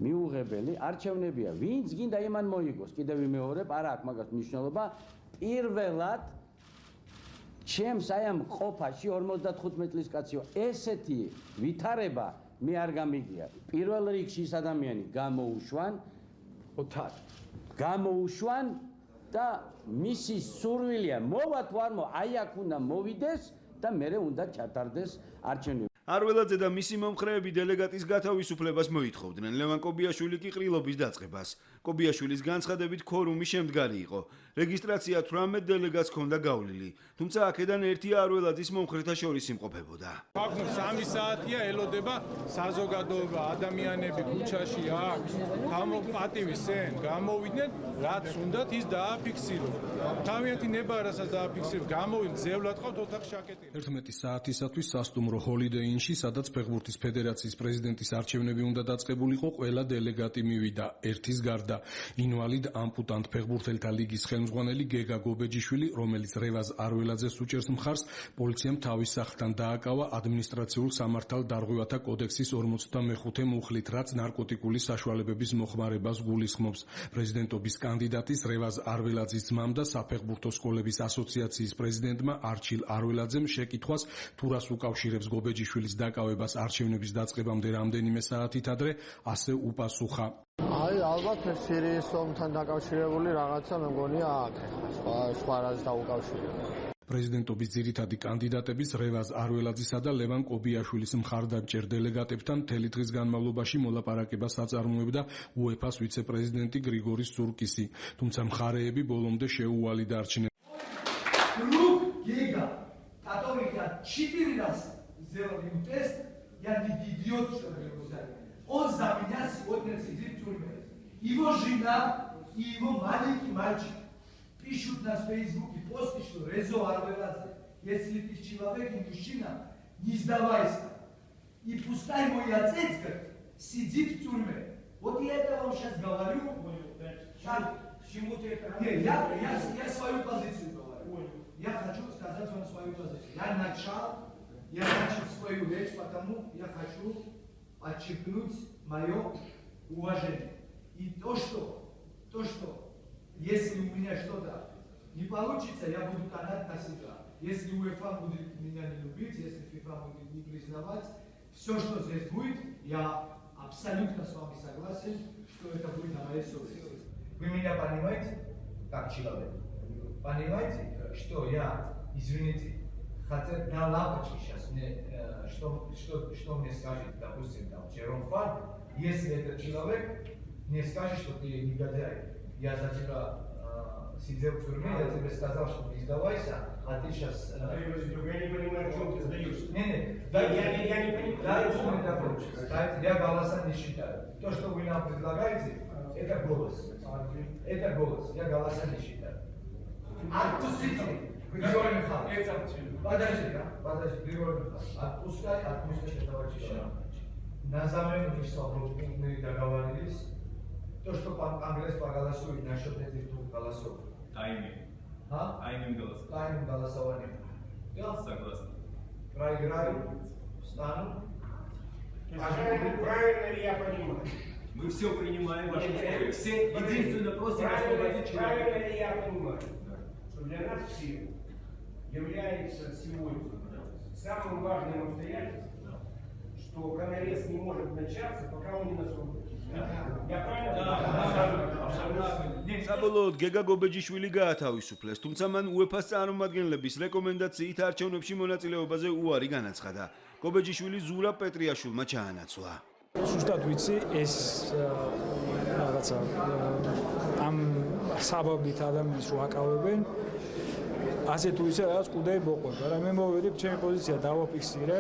მიუღებელი არჩევნებია. ვინც გინდა იმან მოიგოს, კიდევ ვიმეორებ, არა აქვს მაგას მნიშვნელობა. პირველად ჩემს აი ამ ყოფაში 55 წლის კაციო ესეთი ვითარება მე არ გამიგია. პირველ რიგში ის ადამიანი გამოუშვან და მისი სურვილია მოვა თუ არ მოვა, აი აქ უნდა მოვიდეს და მერე უნდა ჩატარდეს არჩევნები. არველაძე და მისი მომხრეები დელეგატის გათავისუფლებას მოითხოვდნენ, ლევან კობიაშვილი კი ყრილობის დაწყებას. კობიაშვილის განცხადებით ქორუმი შემდგარი იყო. რეგისტრაცია 18 დელეგატს ჰქონდა გავლილი, თუმცა აქედან ერთი არველაძის მომხრეთა შორის იმყოფებოდა. ფაქტობრივად 3 საათია ელოდება საზოგადოება, ადამიანები ქუჩაში აქ, პატივისცენ, გამოვიდნენ, რაც უნდათ ის დააფიქსირო. თავიანთი ნება რასაც დააფიქსირო, გამოვიდნენ, ძევლად ყავთ ოთახში აკეტილი. 11 საათისათვის სასტუმრო ჰოლიდეინში, სადაც ფეხბურთის ფედერაციის პრეზიდენტის არჩევნები უნდა დაწყებულიყო, ყველა დელეგატი მივიდა. ერთის გარდა ინვალიდ ამპუტანტ ფეხბურთელთა ლიგის ხელმძღვანელი გეგა გობეჯიშვილი, რომელიც რევაზ არველაძეს უჭერს მხარს, პოლიციამ თავის სახლთან დააკავა ადმინისტრაციულ სამართალდარღვევათა კოდექსის 45 მუხლით, რაც ნარკოტიკული საშუალებების მოხმარებას გულისხმობს. პრეზიდენტობის კანდიდატის რევაზ არველაძის ძმამ და საფეხბურთო სკოლების ასოციაციის პრეზიდენტმა არჩილ არველაძემ შეკითხვას, თუ რას უკავშირებს გობეჯიშვილის დაკავებას არჩევნების დაწყებამდე რამდენიმე საათით ადრე, ასე უპასუხა. აი, ალბათ სირიის ომთან დაკავშირებული რაღაცა მე მგონია აქვს. სხვა რას დაუკავშირებს. პრეზიდენტობის ძირითადი კანდიდატების რევაზ არველაძისა და ლევან კობიაშვილის მხარდამჭერ დელეგატებთან მთელი დღის განმავლობაში მოლაპარაკებას აწარმოებდა UEFA-ს ვიცე-პრეზიდენტი გრიგორი სურკისი, თუმცა მხარეები боломде შეუვალი დარჩნენ. Который я 4 раза сделал ему тест, я не идиот, что ли, его взяли. Он за меня сегодня сидит в тюрьме. Его жена и его маленький мальчик пишут на Фейсбуке посты, что Резо Арвеладзе, если ты человек и мужчина, не сдавайся. И пускай мой отец сидит в тюрьме. Вот я это вам сейчас говорю. Чему ты это? Нет, я свою позицию говорю. Я хочу сказать вам свою позицию. Я начал свою речь, потому я хочу подчеркнуть мое уважение. И то, что если у меня что-то не получится, я буду канать на себя. Если УЕФА будет меня не любить, если ФИФА будет не признавать, все, что здесь будет, я абсолютно с вами согласен, что это будет на моей совести. Вы меня понимаете, как человек? Понимаете, что я, извините, хотел на лапочке сейчас, что мне скажет, допустим, там, Джером Фард, если этот человек мне скажет, что ты негодяй, я за тебя сидел в тюрьме, я тебе сказал, что не сдавайся, а ты сейчас... Я не понимаю, в чем ты сдаешься. Нет, я не понимаю. Дайте мне дополнить. Я голоса не считаю. То, что вы нам предлагаете, это голос. Это голос. Я голоса не считаю. Отпустите. Григорий Михайлович. Подожди, Григорий Михайлович. Отпускай этого человека. На замену мы договорились. То, что Конгресс проголосует насчет этих двух голосов. Тайным голосованием. Согласен. Проиграю, встану. Правильно ли я понимаю? Мы все принимаем ваши условия. Все единственно просим освободить человека. Правильно ли я понимаю, что для нас всех является сегодня самым важным обстоятельством, что Конгресс не может начаться, пока он не на свободе. საბოლოოდ გეგა გობეჯიშვილი გაათავისუფლეს, თუმცა მან UEFA-ს წარმომადგენლების რეკომენდაციით არჩევნებში მონაწილეობაზე უარი განაცხადა. გობეჯიშვილი ზურაბ პეტრიაშვილმა ჩაანაცვლა. Ზუსტად ვიცი, ეს რაღაცა ამ საბაბით ადამიანს რო აკავებენ, ასე თუ ისე რაღაც კუდეი მოყვება. რა მე მოვედი ჩემი პოზიცია დავაფიქსირე,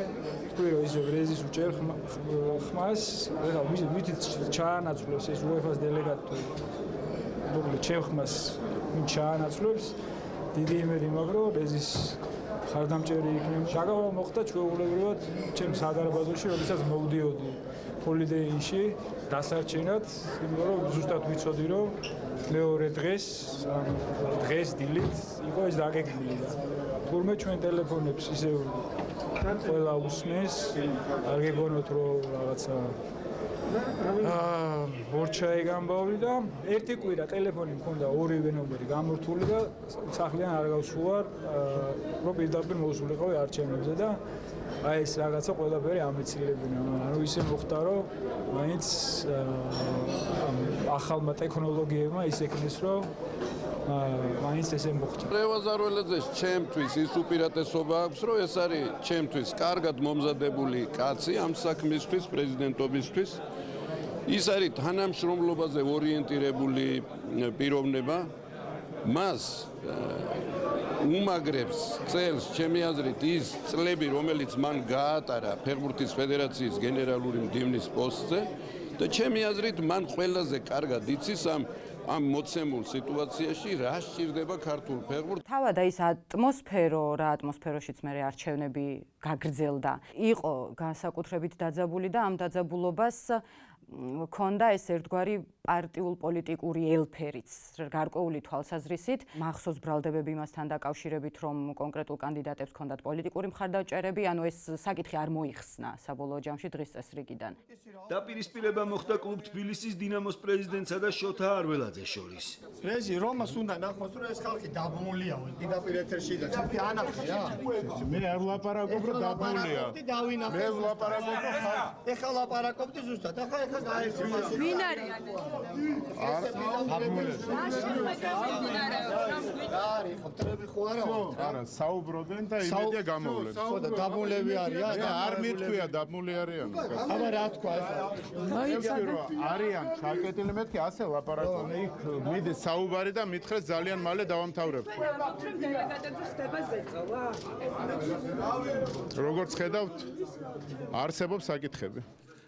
თქვი რომ ისე რეზის უჭერ ხმას, ეხლა ვიცით ჩაანაცვლოს ეს UEFA-ს დელეგატი. მოკლედ ჩემ ხმას ჩაანაცვლებს, დიდი იმედი მაქვს რომ რეზის ხარდამჭერი იქნება. შეგავა მოხდა ჩვეულებრივად ჩემ სადარბაზოში, როდესაც მოვდიოდი ჰოლიდეიში დასარჩენად, იმიტომ რომ ზუსტად ვიცოდი რომ მეორე დღეს დილით იყო ეს დაგეგმილი. თურმე ჩვენ ტელეფონებს ისე ყველა უსმენს, არ გეგონოთ რომ რაღაცა ბორჩაი გამბავლი და ერთი კვირა ტელეფონი მქონდა ორივე ნომერი გამორთული და სახლიდან არ გავსულარ, რომ პირდაპირ მოვსულიყავი არჩევნებზე და აი ეს რაღაცა ყველაფერი ამეცილებინა. ანუ ისე მოხდა რომ მაინც ახალმა ტექნოლოგიებმა ის ეკნეს რომ მაინც ესე მოხდა. რევაზ არველაძეს ჩემთვის ის უპირატესობა აქვს, რომ ეს არის ჩემთვის კარგად მომზადებული კაცი ამ საქმისთვის, პრეზიდენტობისთვის. ის არის თანამშრომლობაზე ორიენტირებული პიროვნება. მას უმაგრებს წელს ჩემი აზრით ის წლები, რომელიც მან გაატარა ფეხბურთის ფედერაციის გენერალური მდივნის პოსტზე და ჩემი აზრით მან ყველაზე კარგად იცის ამ მოცემულ სიტუაციაში რა სჭირდება ქართულ ფეხბურთს. თავად ის ატმოსფერო, რა ატმოსფეროშიც მე არჩევნები გაგრძელდა, იყო განსაკუთრებით დაძაბული და ამ დაძაბულობას ქონდა ეს ერთგვარი პარტიულ პოლიტიკური ელფერიც, გარკვეული თვალსაზრისით, მახსოვს ბრალდებები იმასთან დაკავშირებით, რომ კონკრეტულ კანდიდატებს ქონდათ პოლიტიკური მხარდაჭერები, ანუ ეს საკითხი არ მოიხსნა საბოლოო ჯამში დღის წესრიგიდან. დაპირისპირება მოხდა კლუბ თბილისის დინამოს პრეზიდენტსა და შოთა არველაძეს შორის. რეზი რომას უნდა ნახოს, რომ ეს ხალხი დაბმულია, პირდაპირ ეთერში და ჩემი ანახე რა. მე არ ვლაპარაკობ, რომ დაბმულია. მე ვლაპარაკობ, ეხლა ლაპარაკობდი ზუსტად. ახლა ვინ არიან არა, საუბრობენ და იმედია გამოვლენ. ხო და დაბმულები არიან? არ მithქვია დაბმული არიან. აბა რა თქვა ახლა? არიან ჩაკეტილი მეთქი ასე ლაპარაკობენ. იქ მიდის საუბარი და მითხრეს ძალიან მალე დავამთავრებ. როგორც ხედავთ, არსებობს საკითხები.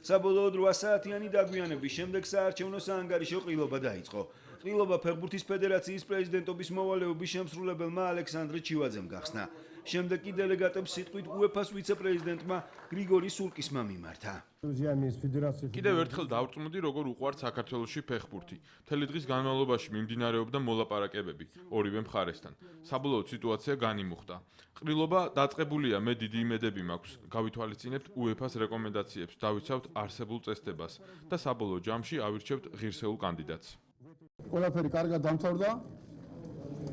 საბოლოოდ 8 საათიანი დაგვიანების შემდეგ საარჩევნო საანგარიშო ყრილობა დაიწყო. ყრილობა ფეხბურთის ფედერაციის პრეზიდენტობის მოვალეობის შემსრულებელმა ალექსანდრე ჩივაძემ გახსნა. შემდეგ კი დელეგატებს სიტყვით UEFA-ს ვიცე-პრეზიდენტმა გრიგორი სულკისმა მიმართა. კიდევ ერთხელ დავწმუნდი, როგორ უყვართ საქართველოში ფეხბურთი. მთელი დღის განმავლობაში მიმდინარეობდა მოლაპარაკებები ორივე მხარესთან. საბოლოოდ სიტუაცია განიმუხტა. ყრილობა დაწყებულია, მე დიდი იმედები მაქვს. გავითვალისწინებთ UEFA-ს რეკომენდაციებს, დავიცავთ არსებულ წესდებას და საბოლოო ჯამში ავირჩევთ ღირსეულ კანდიდატს. ყველაფერი კარგად დამთავრდა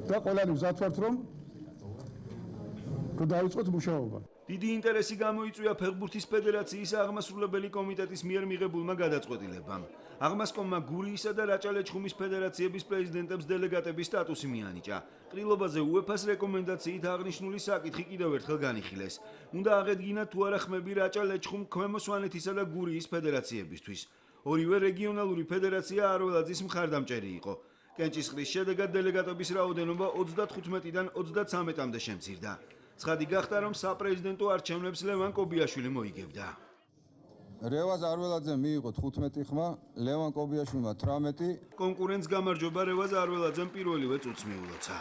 და ყველანი მზად ვართ, რომ დაიწყოთ მუშაობა. დიდი ინტერესი გამოიწვია ფეხბურთის ფედერაციის აღმასრულებელი კომიტეტის მიერ მიღებულმა გადაწყვეტილებამ. აღმასკომმა გურიისა და რაჭა-ლეჩხუმის ფედერაციების პრეზიდენტებს დელეგატების სტატუსი მიანიჭა. ყრილობაზე UEFA-ს რეკომენდაციით აღნიშნული საკითხი კიდევ ერთხელ განიხილეს. უნდა აღედგინა თუ არა ხმები რაჭა-ლეჩხუმ, ქვემო სვანეთისა და გურიის ფედერაციებისთვის. ორივე რეგიონალური ფედერაცია არველაძის მხარდამჭერი იყო. კენჭისყრის შედეგად დელეგატების რაოდენობა 35-დან 33-მდე შემცირდა. ცხადი გახდა, რომ საპრეზიდენტო არჩევნებს ლევან კობიაშვილი მოიგებდა. რევაზ არველაძემ მიიღო 15 ხმა, ლევან კობიაშვილმა 18. კონკურენტს გამარჯობა რევაზ არველაძემ პირველივე წუთს მიულოცა.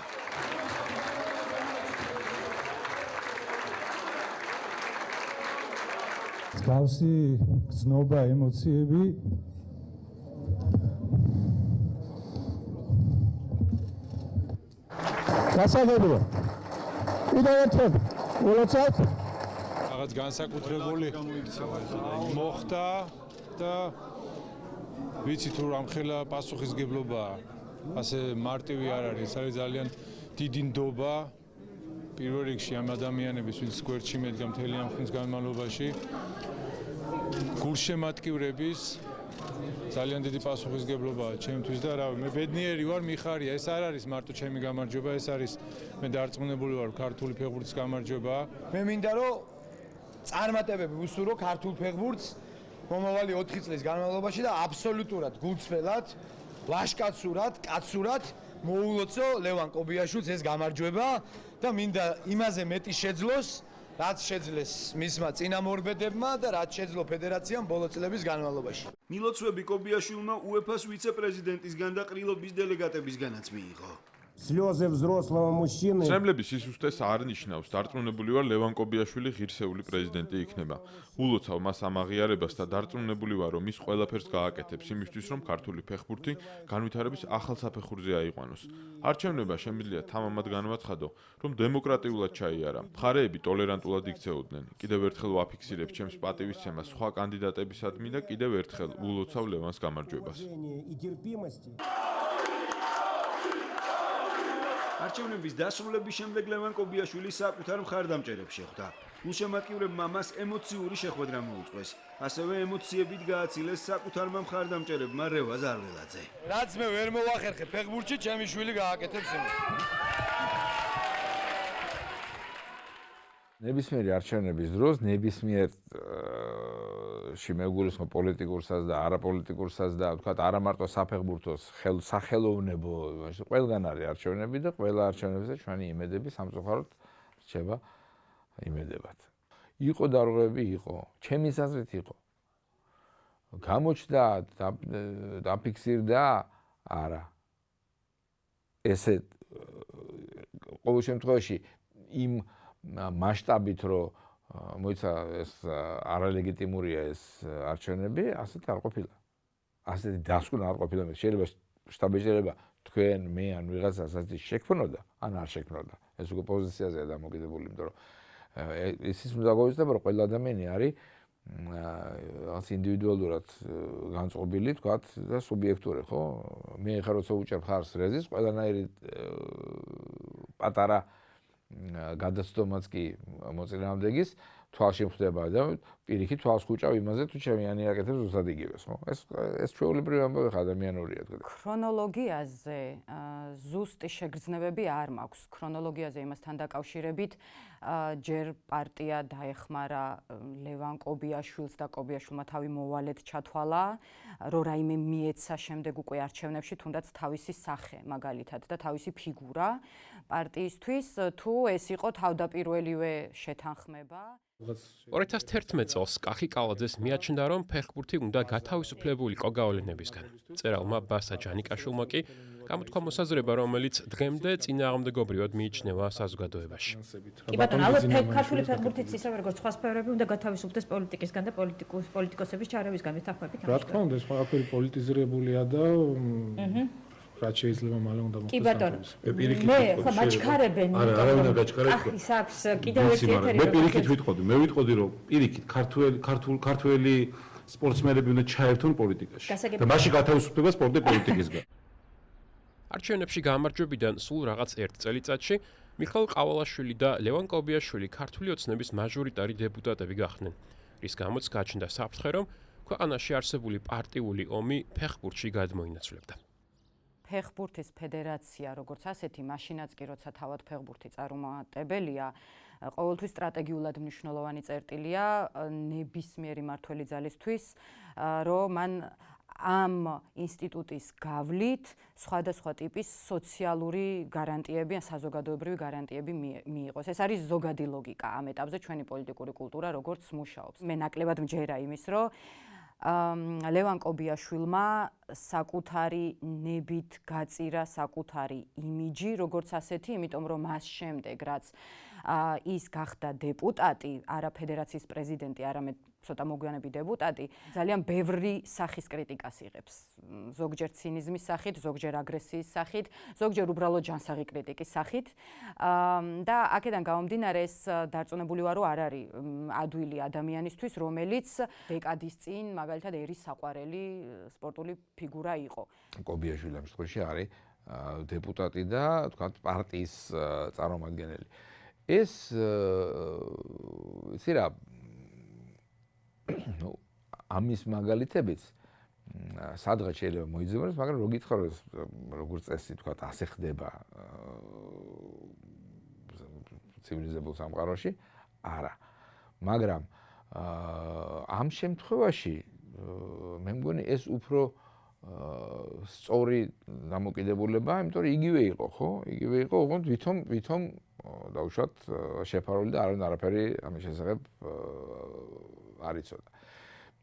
მსგავსი გზნობა, ემოციები გასაგებია. კიდევ ერთხელ ულოცავთ. რაღაც განსაკუთრებული მოხდა და ვიცი თუ რამხელა პასუხისგებლობაა. ასე მარტივი არ არის, არის ძალიან დიდი ნდობა. პირველ რიგში ამ ადამიანების, ვინც გვერდში მედგა მთელი ამ ხნის განმავლობაში, გულშემატკივრების ძალიან დიდი პასუხისგებლობაა ჩემთვის და რავი, მე ბედნიერი ვარ, მიხარია, ეს არ არის მარტო ჩემი გამარჯვება, ეს არის მე დარწმუნებული ვარ ქართული ფეხბურთის გამარჯვება. მე მინდა რომ წარმატებები უსურო ქართულ ფეხბურთს მომავალი 4 წლის განმავლობაში და აბსოლუტურად გულწრფელად, ლაშკაცურად, კაცურად მოულოცო ლევან კობიაშვილს ეს გამარჯვება და მინდა იმაზე მეტი შეძლოს, რაც შეძლეს მისმა წინამორბედებმა და რაც შეძლო ფედერაციამ ბოლო წლების განმავლობაში. მილოცვები კობიაშვილმა UEFA-ს ვიცე-პრეზიდენტისგან და ყრილობის დელეგატებისგანაც მიიღო. Слёзы взрослого мужчины. სრემლების სისუსტეს არ ნიშნავს, დარწმუნებული ვარ ლევან კობიაშვილი ღირსეული პრეზიდენტი იქნება. ულოცავ მას ამ აღიარებას და დარწმუნებული ვარ, რომ ის ყველაფერს გააკეთებს იმისთვის, რომ ქართული ფეხბურთი განვითარების ახალ საფეხურზე აიყვანოს. არჩევნება შემიძლია თამამად განვაცხადო, რომ დემოკრატიულად ჩაიარა. მხარეები ტოლერანტულად იქცეოდნენ. კიდევ ერთხელ ვაფიქსირებ ჩემს პატივისცემას სხვა კანდიდატებისადმი და კიდევ ერთხელ ულოცავ ლევანს გამარჯვებას. არჩევნების დასრულების შემდეგ ლევან კობიაშვილი საკუთარ მხარდამჭერებს შეხვდა. გულშემატკივრებმა მას ემოციური შეხვედრა მოუწყვეს. ასევე ემოციებით გააცილეს საკუთარმა მხარდამჭერებმა რევაზ არველაძე. რაც მე ვერ მოვახერხე ფეხბურთში, ჩემი შვილი გააკეთებს იმას. ნებისმიერი არჩევნების დროს ნებისმიერ შემეგულისხმო პოლიტიკურსაც და არაპოლიტიკურსაც და ვთქვათ არა მარტო საფეხბურთოს სახელოვნებო ყველგან არის არჩევნები და ყველა არჩევნებზე ჩვენი იმედები სამწუხაროდ რჩება იმედებად. იყო დარღვევები, იყო, ჩემი აზრით იყო. გამოჩნდა დაფიქსირდა არა. ესე ყოველ შემთხვევაში იმ მასშტაბით რომ მოიცა ეს არალეგიტიმურია ეს არჩევნები, ასეთ არ ყოფილა. ასეთი დასკვნა არ ყოფილა. შეიძლება შტაბეჭერება თქვენ, მე ან ვიღაცა ასეთი შექმნოდა, ან არ შექმნოდა. ეს უკვე პოზიციაზეა დამოკიდებული, იმიტომ რომ ისიც უნდა გავიცნობ, რომ ყველა ადამიანი არის რაღაც ინდივიდუალურად განწყობილი, თქვათ, და სუბიექტური, ხო? მე ხარ როცა უჭერ ხარს რეზის, ყველანაირი პატარა გადაცდომაც კი მოწინააღმდეგის თვალში მხდება და პირიქით თვალს ხუჭავ იმაზე თუ ჩემიანი აკეთებს ზუსტად იგივეს, ხო? ეს ჩვეულებრივი ამბავი ადამიანურია თქვენ. ქრონოლოგიაზე ზუსტი შეგრძნებები არ მაქვს. ქრონოლოგიაზე იმასთან დაკავშირებით ჯერ პარტია დაეხმარა ლევან კობიაშვილს და კობიაშვილმა თავი მოვალედ ჩათვალა, რომ რაიმე მიეცა შემდეგ უკვე არჩევნებში, თუნდაც თავისი სახე მაგალითად და თავისი ფიგურა პარტიისთვის, თუ ეს იყო თავდაპირველივე შეთანხმება. 2011 წელს კახი კალაძეს მიაჩნდა, რომ ფეხბურთი უნდა გათავისუფლებულიყო გავლენებისგან. მწერალმა ბასა ჯანიკაშვილმა კი გამოთქვა მოსაზრება, რომელიც დღემდე წინააღმდეგობრივად მიიჩნევა საზოგადოებაში. კი ბატონო, ალბათ ქართული ფეხბურთიც ისევე როგორც სხვა სფეროები უნდა გათავისუფლდეს პოლიტიკისგან და პოლიტიკოსების ჩარევისგან მითახვებით. რა თქმა უნდა, ეს ყველაფერი პოლიტიზირებულია და რაც შეიძლება მალე უნდა მოხდეს. კი ბატონო, მე ხო მაჩქარებენ. არა უნდა გაჩქარებ. კახის აქვს კიდევ ერთი ეთერი. მე პირიქით ვიტყოდი, რომ პირიქით ქართველი სპორტსმენები უნდა ჩაერთონ პოლიტიკაში. და მაშინ გათავისუფლდება სპორტი პოლიტიკისგან. არჩევნებში გამარჯვებიდან სულ რაღაც 1 წელიწადში მიხეილ ყავალაშვილი და ლევან კობიაშვილი ქართული ოცნების მაჟორიტარი დეპუტატები გახდნენ, რის გამოც გაჩნდა საფრთხე, რომ ქვეყანაში არსებული პარტიული ომი ფეხბურთში გადმოინაცვლებდა. ფეხბურთის ფედერაცია, როგორც ასეთი, მაშინაც კი როცა თავად ფეხბურთი წარუმატებელია, ყოველთვის სტრატეგიულად მნიშვნელოვანი წერტილია ნებისმიერი მმართველი ძალისთვის, რომ მან ამ ინსტიტუტის გავლით სხვადასხვა ტიპის სოციალური გარანტიები ან საზოგადოებრივი გარანტიები მიიღოს. ეს არის ზოგადი ლოგიკა ამ ეტაპზე ჩვენი პოლიტიკური კულტურა როგორც მუშაობს. მე ნაკლებად მჯერა იმის, რომ ლევან კობიაშვილმა საკუთარი ნებით გაწირა საკუთარი იმიჯი როგორც ასეთი, იმიტომ რომ მას შემდეგ რაც ის გახდა დეპუტატი, არა ფედერაციის პრეზიდენტი, არამედ ცოტა მოგვიანები დეპუტატი, ძალიან ბევრი სახის კრიტიკას იღებს. ზოგჯერ ცინიზმის სახით, ზოგჯერ აგრესიის სახით, ზოგჯერ უბრალოდ ჯანსაღი კრიტიკის სახით. და აქედან გამომდინარე ეს დარწმუნებული ვარო არ არის ადვილი ადამიანისთვის, რომელიც დეკადის წინ მაგალითად ერის საყვარელი სპორტული ფიგურა იყო. კობიაშვილი ამ შემთხვევაში არის დეპუტატი და თქვათ პარტიის წარმომადგენელი. ეს იცი რა ну ამის მაგალითებიც სადღაც შეიძლება მოიძებნოს, მაგრამ რო გითხრათ როგორც წესი თქვათ ასე ხდება ცივილიზებულ სამყაროში, არა. მაგრამ ამ შემთხვევაში მე მგონი ეს უფრო სწორი დამოკიდებულება, იმიტომ რომ იგივე იყო, ხო? იგივე იყო, უბრალოდ ვითომ დაუშვათ შეფარული და არაფერი ამის შესახებ არ იცოდა.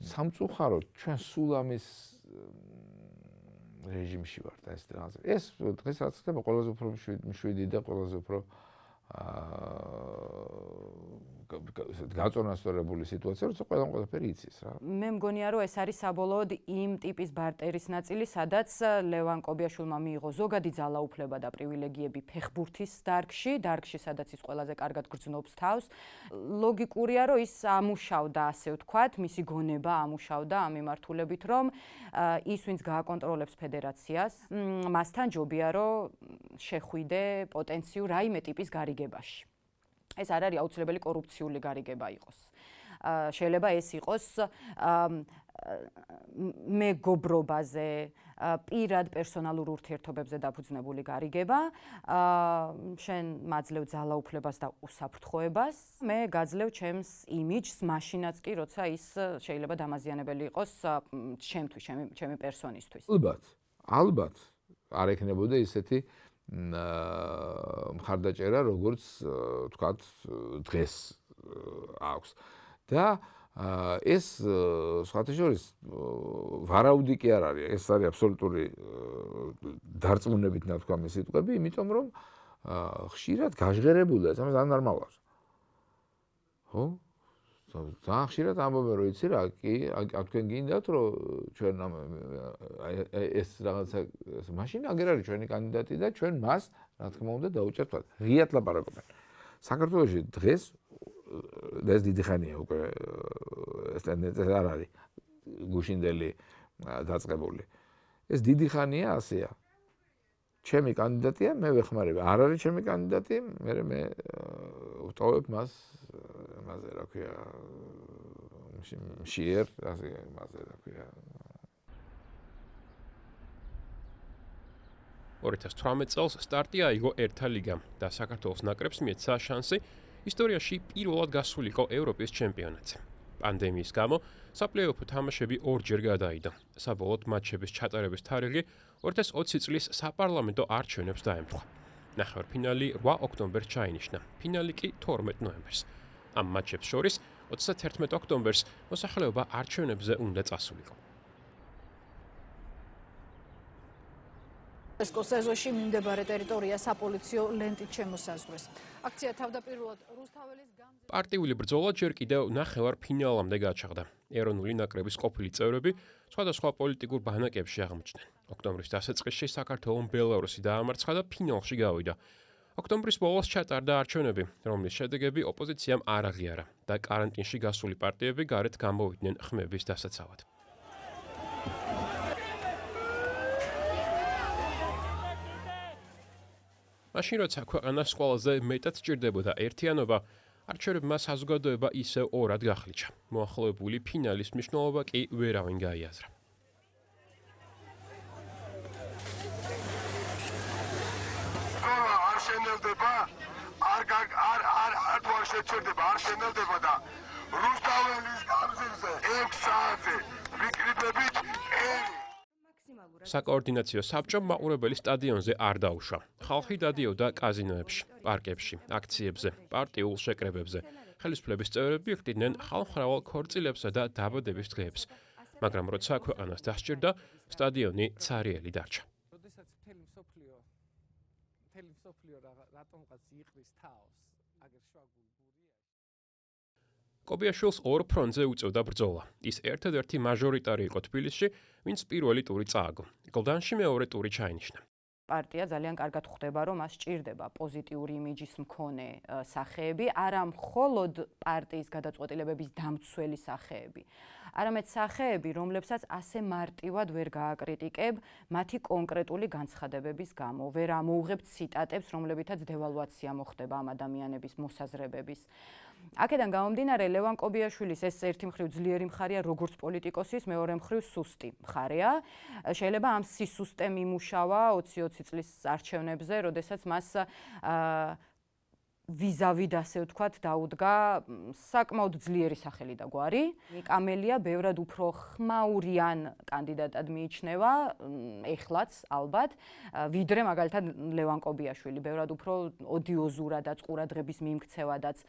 სამწუხაროდ ჩვენ სულ ამის რეჟიმში ვართ და ეს დღეს რაც ხდება ყველაზე უფრო მშვიდი და ყველაზე უფრო გაწონასწორებული სიტუაცია, როცა ყველაფერი იცის რა. მე მგონია რომ ეს არის საბოლოოდ იმ ტიპის ბარტერის ნაწილი, სადაც ლევან კობიაშვილმა მიიღო ზოგადი ძალაუფლება და პრივილეგიები ფეხბურთის დარგში, სადაც ის ყველაზე კარგად გრძნობს თავს. ლოგიკურია, რომ ის ამუშავდა, ასე ვთქვათ, მისი გონება ამუშავდა ამ მიმართულებით, რომ ის ვინც გააკონტროლებს ფედერაციას, მასთან ჯობია რომ შეხვიდე პოტენციურ რაიმე ტიპის გარიგებაში. ეს არ არის აუცილებელი კორუფციული გარიგება იყოს. შეიძლება ეს იყოს მეგობრობაზე, პირად პერსონალურ ურთიერთობებზე დაფუძნებული გარიგება, შენ მაძლევ ძალაუფლებას და უსაფრთხოებას, მე გაძლევ ჩემს იმიჯს, მაშინაც კი, როცა ის შეიძლება დამაზიანებელი იყოს ჩემთვის, ჩემი პერსონისთვის. ალბათ არ ექნებოდა ისეთი მხარდაჭერა, როგორც თქვათ დღეს აქვს. და ეს სხვათა შორის ვარაუდი კი არ არის, ეს არის აბსოლუტური დარწმუნებით ნათქვამი სიტყვები, იმიტომ რომ ხშირად გაჟღერებულია, ეს ძალიან ნორმალია. ხო? ძალიან ხშირად ამბობენ, რომ იცი რა, კი, თქვენ გინდათ, რომ ჩვენ ეს რაღაცა მაშინ აგერ არის ჩვენი კანდიდატი და ჩვენ მას, რა თქმა უნდა, დაუჭერთ. ღიად ლაპარაკობენ. საქართველოში დღეს ეს დიდი ხანია უკვე ეს ტენდენცია არ არის გუშინდელი დაწყებული. ეს დიდი ხანია ასეა. ჩემი კანდიდატია, მე ვეხმარება. არ არის ჩემი კანდიდატი, მე ვტოვებ მას, მასე რა ქვია, მშიერ, ასე მასე რა ქვია. 2018 წელს სტარტი აიღო ერთა ლიგამ და საქართველოს ნაკრებს მიეცა შანსი ისტორიაში პირველად გასულიყო ევროპის ჩემპიონატზე. პანდემიის გამო საპლეიოფო თამაშები ორჯერ გადაიდო. საბოლოოდ მატჩების ჩატარების თარიღი 2020 წლის საპარლამენტო არჩევნებს დაემთხვა. ნახევარფინალი 8 ოქტომბერს ჩაინიშნა, ფინალი კი 12 ნოემბერს. ამ მატჩებს შორის 31 ოქტომბერს მოსახლეობა არჩევნებზე უნდა წასულიყო. ესკოს ეზოში მიმდებარე ტერიტორია საპოლიციო ლენტით შემოსაზღვრეს. აქცია თავდაპირველად რუსთაველის პარტიული ბრძოლა ჯერ კიდევ ნახევარფინალამდე გაჩაღდა. ეროვნული ნაკრების ყოფილი წევრები სხვადასხვა პოლიტიკურ ბანაკებში აღმოჩნდნენ. ოქტომბრის დასაწყისში საქართველოს ბელარუსი დაამარცხა და ფინალში გავიდა. ოქტომბრის ბოლოს ჩატარდა არჩევნები, რომლის შედეგები ოპოზიციამ არ აღიარა და კარანტინში გასული პარტიები გარეთ გამოვიდნენ ხმების დასაცავად. მაშინ როცა ქვეყანას ყველაზე მეტად სჭირდებოდა ერთიანობა, არჩევნებმა საზოგადოება ისევ ორად გახლიჩა. მოახლოებული ფინალის მნიშვნელობა კი ვერავინ გაიაზრა. არ შენელდება, არ შეჩერდება, არ შენელდება და რუსთაველის გამზირზე 6 საათზე ვიკრიბებით საკოორდინაციო საბჭომ მაყურებელი სტადიონზე არ დაუშვა. ხალხი დადიოდა კაზინოებში, პარკებში, აქციებზე, პარტიულ შეკრებებზე. ხელისუფლების წევრები იხდიდნენ ხალხმრავალ ქორწილებსა და დაბადების დღეებს. მაგრამ როცა ქვეყანას დასჭირდა, სტადიონი ცარიელი დარჩა. როდესაც მთელი მსოფლიო რატომღაც იყრის თავს, აგერ შვაგულ გურიაში. კობიაშვილს ორ ფრონტზე უწევდა ბრძოლა. ის ერთადერთი მაჟორიტარი იყო თბილისში, ვინც პირველი ტური წააგო. გლდანში მეორე ტური ჩაინიშნა. პარტია ძალიან კარგად ხვდება, რომ მას სჭირდება პოზიტიური იმიჯის მქონე სახეები, არა მხოლოდ პარტიის გადაწყვეტილებების დამცველი სახეები. არამედ სახეები, რომლებსაც ასე მარტივად ვერ გააკრიტიკებ მათი კონკრეტული განცხადებების გამო, ვერ ამოუღებ ციტატებს, რომლებითაც დევალვაცია მოხდება ამ ადამიანების მოსაზრებების. აქედან გამომდინარე, ლევან კობიაშვილის ეს ერთი მხრივ ძლიერი მხარეა როგორც პოლიტიკოსის, მეორე მხრივ სუსტი მხარეა. შეიძლება ამ სისუსტემ იმუშავა 2020 წლის არჩევნებზე, როდესაც მას ვიზავით, ასე ვთქვათ, დაუდგა საკმაოდ ძლიერი სახელი და გვარი. კამელია ბევრად უფრო ხმაურიან კანდიდატად მიიჩნევა, ეხლაც ალბათ, ვიდრე მაგალითად ლევან კობიაშვილი, ბევრად უფრო ოდიოზურადაც, ყურადღების მიმქცევადაც.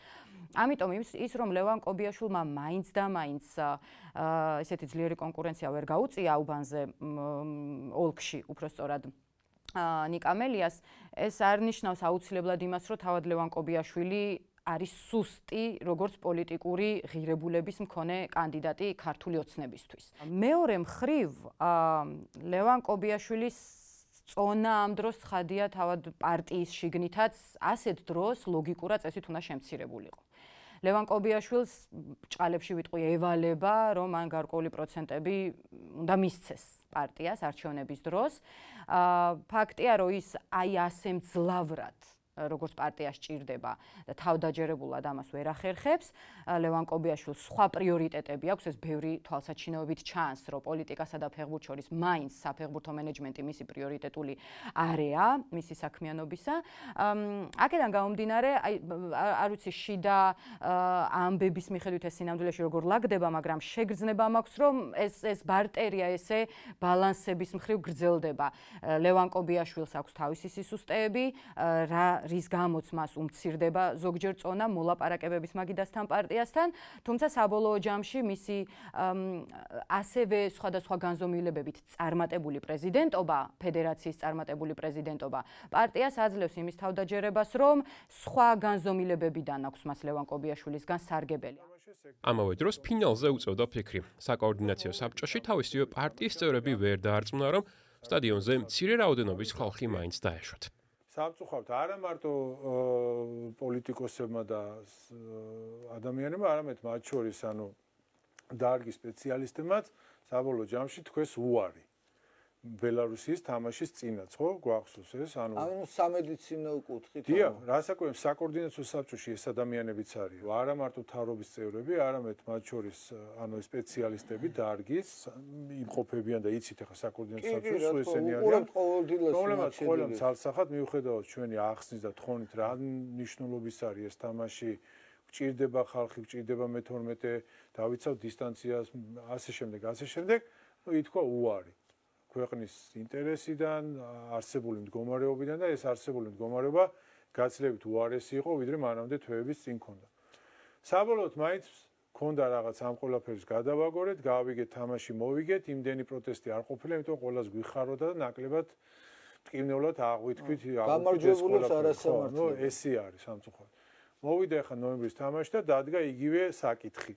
ამიტომ ის რომ ლევან კობიაშვილმა მაინც და მაინც ესეთი ძლიერი კონკურენცია ვერ გაუწია აუბანზე ოლქში, უпростоრად ნიკამელიას, ეს არ ნიშნავს აუცილებლად იმას, რომ თავად ლევან კობიაშვილი არის სუსტი როგორც პოლიტიკური ღირებულების მქონე კანდიდატი ქართული ოცნებისთვის. მეორე მხრივ, ლევან კობიაშვილის წონა ამ დროს ცხადია თავად პარტიის შიგნითაც ასეთ დროს ლოგიკურად წესით უნდა შემცირებულიყო. ლევან კობიაშვილს ჭყალებში ვიტყვი ევალება, რომ მან გარკვეული პროცენტები უნდა მისცეს პარტიას არჩევნების დროს. ფაქტია, რომ ის აი ასე მძლავრად როგორც პარტია სჭირდება და თავდაჯერებულად ამას ვერ ახერხებს. ლევან კობიაშვილს სხვა პრიორიტეტები აქვს, ეს ბევრი თვალსაჩინოებით ჩანს, რომ პოლიტიკასა და ფეხბურთს შორის მაინც საფეხბურთო მენეჯმენტი მისი პრიორიტეტული არეა, მისი საქმიანობისა. აქედან გამომდინარე, არ ვიცი შიდა ამბების მიხედვით ეს სინამდვილეში როგორ ლაგდება, მაგრამ შეგრძნება მაქვს, რომ ეს ბარტერია ესე ბალანსების მხრივ გრძელდება. ლევან კობიაშვილს აქვს თავისი სისუსტეები, რის გამოც მას უმცირდება ზოგჯერ წონა მოლაპარაკებების მაგიდასთან პარტიასთან, თუმცა საბოლოო ჯამში მისი ასევე სხვადასხვა განზომილებებით წარმატებული პრეზიდენტობა, ფედერაციის წარმატებული პრეზიდენტობა პარტიას აძლევს იმის თავდაჯერებას, რომ სხვა განზომილებებიდან აქვს მას ლევან კობიაშვილისგან სარგებელი. ამავე დროს ფინალზე უწევდა ფიქრი. საკოორდინაციო საბჭოში თავისივე პარტიის წევრები ვერ დაარწმუნა, რომ სტადიონზე მცირე რაოდენობის ხალხი მაინც დაეშვათ. სამწუხაროდ არა მარტო პოლიტიკოსებმა და ადამიანებმა, არამედ მათ შორის ანუ დარგის სპეციალისტებმაც საბოლოო ჯამში თქვეს უარი. ბელარუსიის თამაშის წინაც, ხო? გვახსოვს ეს? ანუ სამედიცინო კუთხით. დიახ, რასაკვირველია, საკოორდინაციო საბჭოში ეს ადამიანებიც არის. არა მარტო მთავრობის წევრები, არამედ მათ შორის სპეციალისტები დარგის იმყოფებიან და იცით ახლა საკოორდინაციო საბჭოს სულ ესენი არიან. პრობლემაც ყველამ ცალსახად მიუხედავად ჩვენი ახსნის და თხოვნით რა მნიშვნელობის არის ეს თამაში. გჭირდება ხალხი, გჭირდება მე-12, დავიცავ დისტანციას, ასე შემდეგ, ну ითქვა უარი. ქვეყნის ინტერესიდან, არსებული მდგომარეობიდან და ეს არსებული მდგომარეობა გაცილებით უარესი იყო, ვიდრე მანამდე თვეების წინ ქონდა. საბოლოოდ მაინც ქონდა რაღაც ამ ყველაფერს გადავაგორეთ, გავიგეთ თამაში მოვიგეთ, იმდენი პროტესტი არ ყოფილა, იმიტომ ყველას გვიხაროდა და ნაკლებად მტკივნეულად აღვითქვით, გამარჯვებულებს არასამართლო. ესე არის სამწუხაროდ. მოვიდა ახლა ნოემბრის თამაში და დადგა იგივე საკითხი,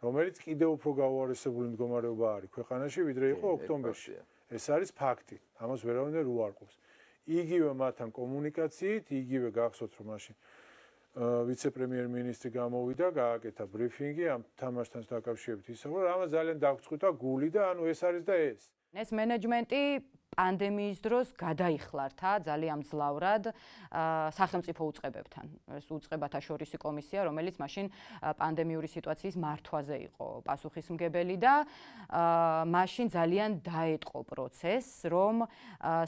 რომელიც კიდევ უფრო გაუარესებული მდგომარეობა არის ქვეყანაში, ვიდრე იყო ოქტომბერში. ეს არის ფაქტი. ამას ვერავინ არ უარყოფს. იგივე მათთან კომუნიკაციით, იგივე გახსოვთ რომ მაშინ ვიცე-პრემიერ-მინისტრი გამოვიდა, გააკეთა ბრიფინგი ამ თამაშთან დაკავშირებით ისევ, რომ ამას ძალიან დაგვწყვიტა გული და ანუ ეს არის და ეს. ეს მენეჯმენტი პანდემიის დროს გადაიხლართა ძალიან მძლავრად სახელმწიფო უწყებებთან. ეს უწყებათა შორისი კომისია, რომელიც მაშინ პანდემიური სიტუაციის მართვაზე იყო პასუხისმგებელი და მაშინ ძალიან დაეტყო პროცესს, რომ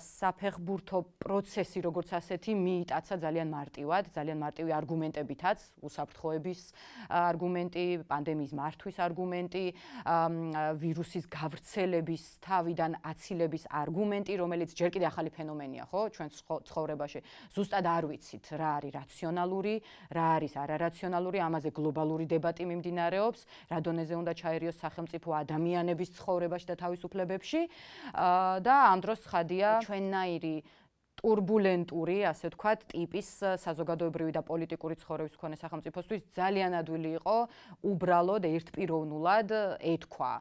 საფეხბურთო პროცესი როგორც ასეთი მიიტაცა ძალიან მარტივად, ძალიან მარტივი არგუმენტებითაც, უსაფრთხოების არგუმენტი, პანდემიის მართვის არგუმენტი, ვირუსის გავრცელების თავიდან აცილების არგუმენტი, რომელიც ჯერ კიდევ ახალი ფენომენია, ხო, ჩვენ ცხოვრებაში. ზუსტად არ ვიცით, რა არის რაციონალური, რა არის არარაციონალური, ამაზე გლობალური დებატი მიმდინარეობს, რა დონეზე უნდა ჩაერიოს სახელმწიფო ადამიანების ცხოვრებაში და თავისუფლებებში და ამ დროს ხადია ჩვენნაირი турбулентური, ასე ვთქვათ, ტიპის საზოგადოებრივი და პოლიტიკური ცხოვრების მქონე სახელმწიფოსთვის ძალიან ადვილი იყო უბრალოდ ერთპიროვნულად ეთქვა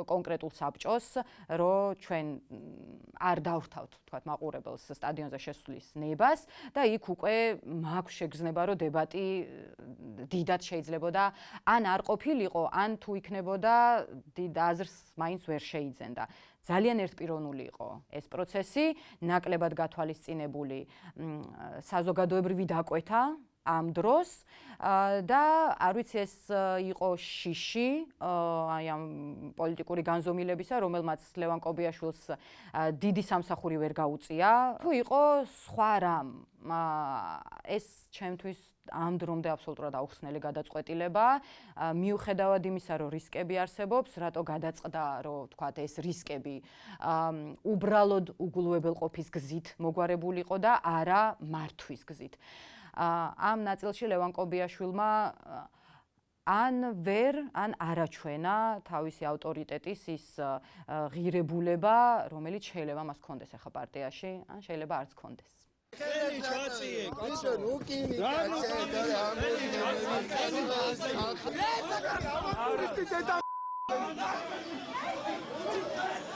კონკრეტულ საბჭოს, რომ ჩვენ არ დავრთავთ, ვთქვათ, მაყურებელს სტადიონზე შესვლის ნებას და იქ უკვე მაქვს შეგრძნება, რომ დებატი დიდად შეიძლებოდა, ან არ ყოფილიყო, ან თუ იქნებოდა დიდ აზრს მაინც ვერ შეიძენდა. ძალიან ერთპიროვნული იყო ეს პროცესი, ნაკლებად გათვალისწინებული საზოგადოებრივი დაკვეთა ამ დროს და არ ვიცი ეს იყო შიში აი ამ პოლიტიკური განზომილებისა, რომელმაც ლევან კობიაშვილს დიდი სამსახური ვერ გაუწია, თუ იყო სხვა რამ. ეს ჩემთვის ამ დრომდე აბსოლუტურად აუხსნელი გადაწყვეტილება, მიუხედავად იმისა, რომ რისკები არსებობს, რატო გადაწყდა, რომ თქვათ ეს რისკები უბრალოდ უგულვებელყოფის გზით მოგვარებულიყო და არა მართვის გზით. ამ ნაწილში ლევან კობიაშვილმა ან არაჩვენა თავისი ავტორიტეტის ის ღირებულება, რომელიც შეიძლება მას ჰქონდეს ახლა პარტიაში, ან შეიძლება არც ჰქონდეს. ხელი ჩაწიე, კაცო, ნუ კინი,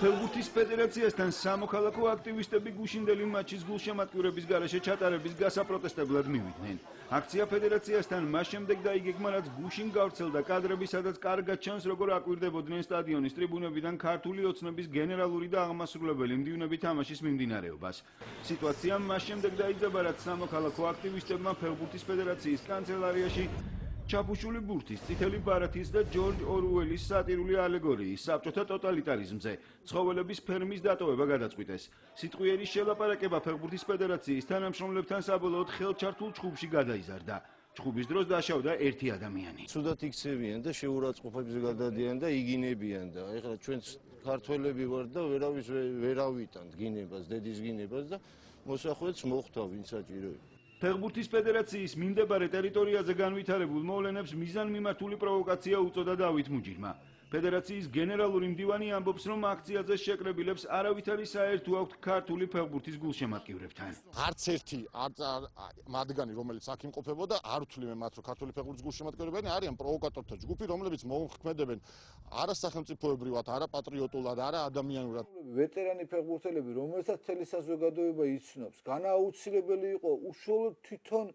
ფეხბურთის ფედერაციასთან სამოქალაქო აქტივისტები გუშინდელი მატჩის გულშემატკივრების გარეშე ჩატარების გასაპროტესტებლად მივიდნენ. აქცია ფედერაციასთან მას შემდეგ დაიგეგმა, რაც გუშინ გავრცელდა კადრები, სადაც კარგად ჩანს, როგორ აკვირდებოდნენ სტადიონის ტრიბუნებიდან ქართული ოცნების გენერალური და აღმასრულებელი მდივნები თამაშის მიმდინარეობას. სიტუაცია მას შემდეგ დაიძაბა, რაც სამოქალაქო აქტივისტებმა ფეხბურთის ფედერაციის კანცელარიაში ჩაფუშული ბურთის, წითელი ბარათის და ჯორჯ ორუელის სატირული ალეგორიის საბჭოთა ტოტალიტარიზმზე ცხოველების ფერმის დატოვება გადაწყვიტეს. სიტყვიერი შელაპარაკება ფეხბურთის ფედერაციის თანამშრომლებთან საბოლოოდ ხელჩართულ ჩხუბში გადაიზარდა. ჩხუბის დროს დაშავდა ერთი ადამიანი. ცუდად იქცევიან და შეურაცხყოფებს გადადიან და იგინებიან და ეხლა ჩვენ ქართველები ვართ და ვერავის ვერ ავიტანთ გინებას, დედის გინებას და მოსახვეც მოხდა ვინც საჭიროა. ფეხბურთის ფედერაციის მიმდებარე ტერიტორიაზე განვითარებულ მოვლენებს მიზანმიმართული პროვოკაცია უწოდა დავით მუჯირმა. ფედერაციის გენერალური მდივანი ამბობს, რომ აქციაზე შეკრებილებს არავითარი საერთო აქვთ ქართული ფეხბურთის გულშემატკივრებთან. არც ერთი მათგანი, რომელიც აქ იმყოფებოდა, არ ვთვლიმე მათ, რომ ქართული ფეხბურთის გულშემატკივრებანი არიან პროვოკატორთა ჯგუფი, რომლებიც მოუხმედებენ არა სახელმწიფოებრივად, არა პატრიოტულად, არა ადამიანურად. ვეტერანი ფეხბურთელები, რომელსაც მთელი საზოგადოება იცნობს, განაუცილებელი იყო უშუალოდ თვითონ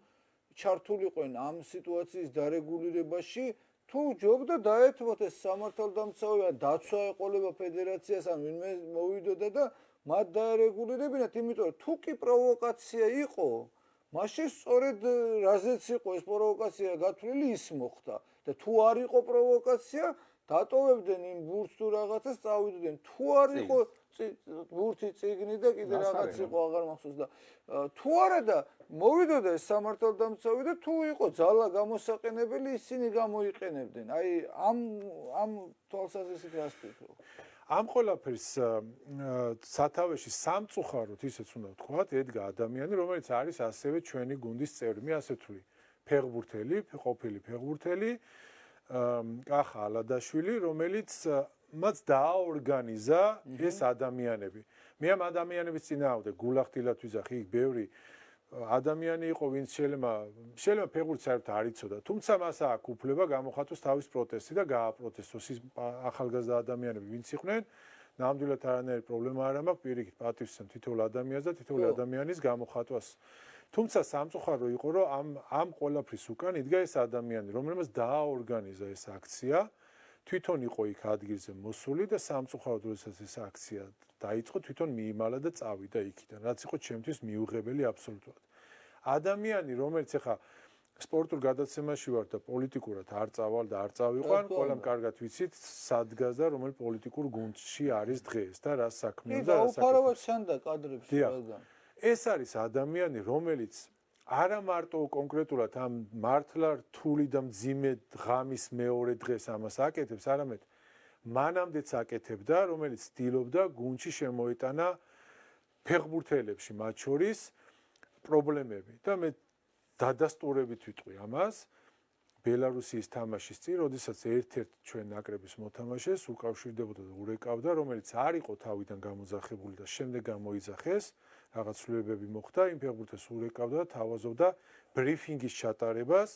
ჩართულიყვნენ ამ სიტუაციის დარეგულირებაში თუ ჯობდა დაეთმოთ ეს სამართალდამცავი ან დაცვა ეყოლება ფედერაციას ან ვინმე მოვიდოდა და მათ დაერეგულირებინათ, იმიტომ რომ თუ კი პროვოკაცია იყო, მაშინ სწორედ რაზეც იყო ეს პროვოკაცია გათვლილი ის მოხდა და თუ არ იყო პროვოკაცია, დატოვებდნენ იმ ბურთს თუ რაღაცას წავიდნენ. თუ არ იყო ბურთი წიგნი და კიდე რაღაც იყო აღარ მახსოვს და თუ არა და მოვიდოდა ეს სამართალდამცავი და თუ იყო ძალა გამოსაყენებელი ისინი გამოიყენებდნენ. აი ამ თვალსაზრისით რას ვფიქრობ? ამ ყველაფერს სათავეში სამწუხაროდ ისეც უნდა ვთქვათ, ედგა ადამიანი, რომელიც არის ასევე ჩვენი გუნდის წევრი. მე ასე ვთვლი, ფეხბურთელი, ყოფილი ფეხბურთელი, კახა ალადაშვილი, რომელიც მას დააორგანიზა ეს ადამიანები. მე ამ ადამიანების წინააღმდეგ გულახდილად ვიზახი, იქ ბევრი ადამიანი იყო, ვინც შეიძლება ფეხბურთს საერთოდ არ იცოდა, თუმცა მას აქვს უფლება გამოხატოს თავის პროტესტი და გააპროტესტოს ის ახალგაზრდა ადამიანები, ვინც იყვნენ. ნამდვილად არანაირი პრობლემა არ მაქვს, პირიქით პატივს თითოეულ ადამიანს და თითოეული ადამიანის გამოხატვას. თუმცა სამწუხარო იყო, რომ ამ ყველაფრის უკან იდგა ეს ადამიანი, რომელმაც დააორგანიზა ეს აქცია, თვითონ იყო იქ ადგილზე მოსული და სამწუხაროდ როდესაც ეს აქცია დაიწყო, თვითონ მიიმალა და წავიდა იქიდან, რაც იყო ჩემთვის მიუღებელი აბსოლუტურად. ადამიანი, რომელიც ახლა სპორტულ გადაცემაში ვარ და პოლიტიკურად არ წავალ და არ წავიყვან, ყველამ კარგად ვიცით, სად დგას და რომელ პოლიტიკურ გუნდში არის დღეს და რა საქმეა და რა საქმეა. ეს არის ადამიანი, რომელიც არა მარტო კონკრეტულად ამ მართლა რთული და მძიმე ღამის მეორე დღეს ამას აკეთებს, არამედ მანამდეც აკეთებდა, რომელიც ცდილობდა გუნდში შემოეტანა ფეხბურთელებში მათ შორის პრობლემები და მე დადასტურებით ვიტყვი ამას ბელარუსიის თამაშის წინ, როდესაც ერთ-ერთ ჩვენ ნაკრების მოთამაშეს უკავშირდებოდა და ურეკავდა, რომელიც არ იყო თავიდან გამოძახებული და შემდეგ გამოიძახეს, რაღაც ცვლილებები მოხდა, იმ ფეხბურთელს ურეკავდა და თავაზობდა ბრიფინგის ჩატარებას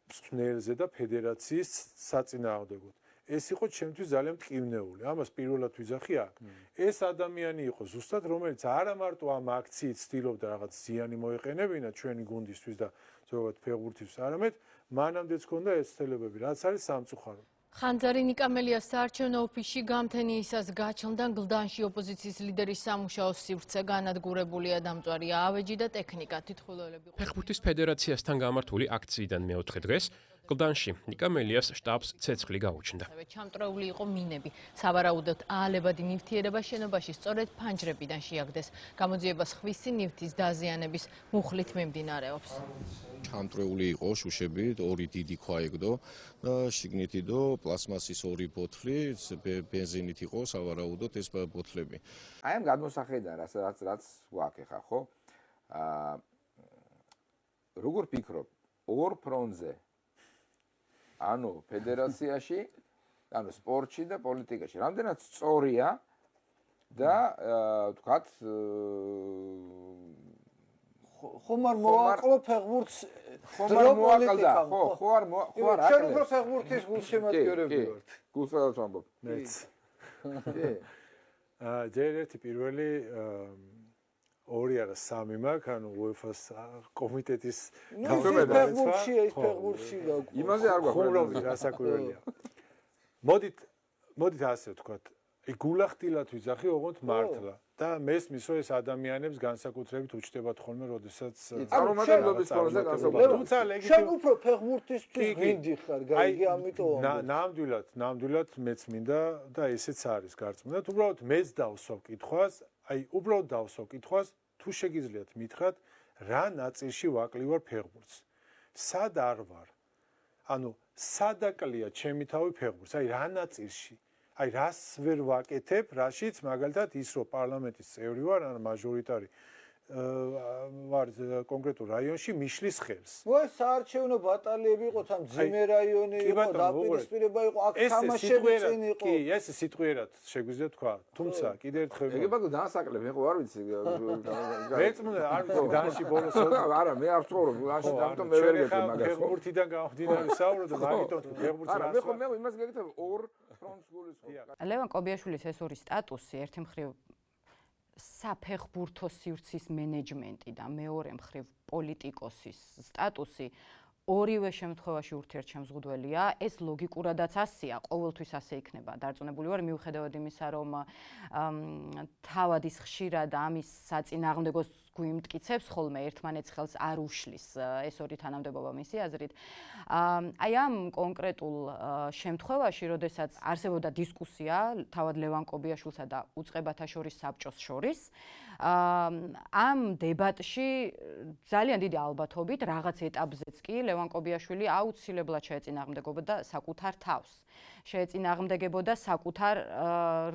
მწვრთნელზე და ფედერაციის საწინააღმდეგოდ. ეს იყო ჩემთვის ძალიან მტკივნეული. ამას პირველად ვიძახი აქ. ეს ადამიანი იყო ზუსტად, რომელიც არა მარტო ამ აქციით ცდილობდა რაღაც ზიანი მოეყენებინა ჩვენი გუნდისთვის და ზოგადად ფეხბურთისთვის, არამედ მანამდეც ჰქონდა ეცდელებები, რაც არის სამწუხარო. ხანძარი ნიკამელიას საარჩევნო ოფისში გამთენიისას გაჩნდა გლდანში ოპოზიციის ლიდერის სამუშაო სივრცე განადგურებულია დამწვარი ავეჯი და ტექნიკა თითხოველები. ფეხბურთის ფედერაციასთან გამართული აქციიდან მეოთხე დღეს გლდანში ნიკამელიას შტაბს ცეცხლი გაუჩნდა. ჩამტრეული იყო მინები. სავარაუდოდ აალებადი ნივთიერება შენობაში სწორედ ფანჯრებიდან შეაგდეს. გამოძიებას ხვისი ნივთის დაზიანების მუხლით მიმდინარეობს. ჩამტრეული იყო შუშები, ორი დიდი ქვა ეგდო და შიგნით იდო პლასმასის ორი ბოთლი, ბენზინით იყო სავარაუდოდ ეს ბოთლები. აი ამ გადმოსახედა რაც გვაქვს ხა, ხო? როგორ ფიქრობ, ორ ფრონტზე ანუ ფედერაციაში, ანუ სპორტში და პოლიტიკაში. რამდენად სწორია და ვთქვათ ხომ არ მოაყო ფეხბურთს ხომ არ მოაყალდა ხო არ აყლა ჩვენ უფრო ფეხბურთის გულშემატკივრები ვართ გულწრფელად ვამბობ მეც ჯერ ერთი პირველი ორი არა სამი მაქვს ანუ UEFA-ს კომიტეტის ფეხბურთში ეს ფეხბურთში და იმაზე არ გვაქვს რასაკვირველია მოდით ასე ვთქვათ გულახდილად ვიძახი ოღონდ მართლა და მესმის რომ ეს ადამიანებს განსაკუთრებით უჩნდებათ ხოლმე როდესაც წარმომადგენლობის ფონზე განსაკუთრებით თუმცა შენ უფრო ფეხბურთისთვის მინდი ხარ გაიგე ამიტომ ნამდვილად მეც მინდა და ესეც არის გარწმუნდა უბრალოდ მეც დავსვავ კითხვას აი უბრალოდ დავსვავ კითხვას თუ შეგიძლიათ მითხრათ რა ნაწილში ვაკლივარ ფეხბურთს სად არ ვარ ანუ სადაკლია ჩემი თავი ფეხბურთს აი რა ნაწილში აი რას ვერ ვაკეთებ, რაშიც მაგალითად ის რომ პარლამენტის წევრი ვარ, ან მაჟორიტარი ვარ კონკრეტულ რაიონში მიშლის ხელს. მოე საარჩევნო ბატალიები იყო თან ძიმე რაიონი იყო, დაპირისპირება იყო, აქ თამაშები წინ იყო. კი, ეს სიტყვიერად შეგვიძლია თქვა, თუმცა კიდევ ერთხელ ეგ ბაგო დაასაკლებ, ეხო არ ვიცი. მეწმუნდა არ ვიცი განში ბოლოს. არა, მე არ ვწხოვრობ, განში ამიტომ მე ვერ გეტყვი მაგას. ფეხბურთიდან გამხდინარი საუბრობ და მაგიტომ ფეხბურთს არა, მე ხო მე იმას გეკითხებ ორ ფრონტს გულისხმობ. ლევან კობიაშვილის ეს ორი სტატუსი ერთი მხრივ საფეხბურთო სივრცის მენეჯმენტი და მეორე მხრივ პოლიტიკოსის სტატუსი ორივე შემთხვევაში ურთიერთშემზღუდველია, ეს ლოგიკურადაც ასეა, ყოველთვის ასე იქნება. დარწმუნებული ვარ, მიუხედავად იმისა, რომ თავად ის ხშირად ამის საწინააღმდეგოს გვიმტკიცებს ხოლმე ერთმანეთს ხელს არ უშლის ეს ორი თანამდებობა მისი აზრით. აი ამ კონკრეტულ შემთხვევაში, როდესაც არსებობდა დისკუსია თავად ლევან კობიაშვილსა და უწყებათა შორის საბჭოს შორის, ამ დებატში ძალიან დიდი ალბათობით რაღაც ეტაპზეც კი ლევან კობიაშვილი აუცილებლად შეეწინააღმდეგებოდა საკუთარ თავს. შეეწინააღმდეგებოდა საკუთარ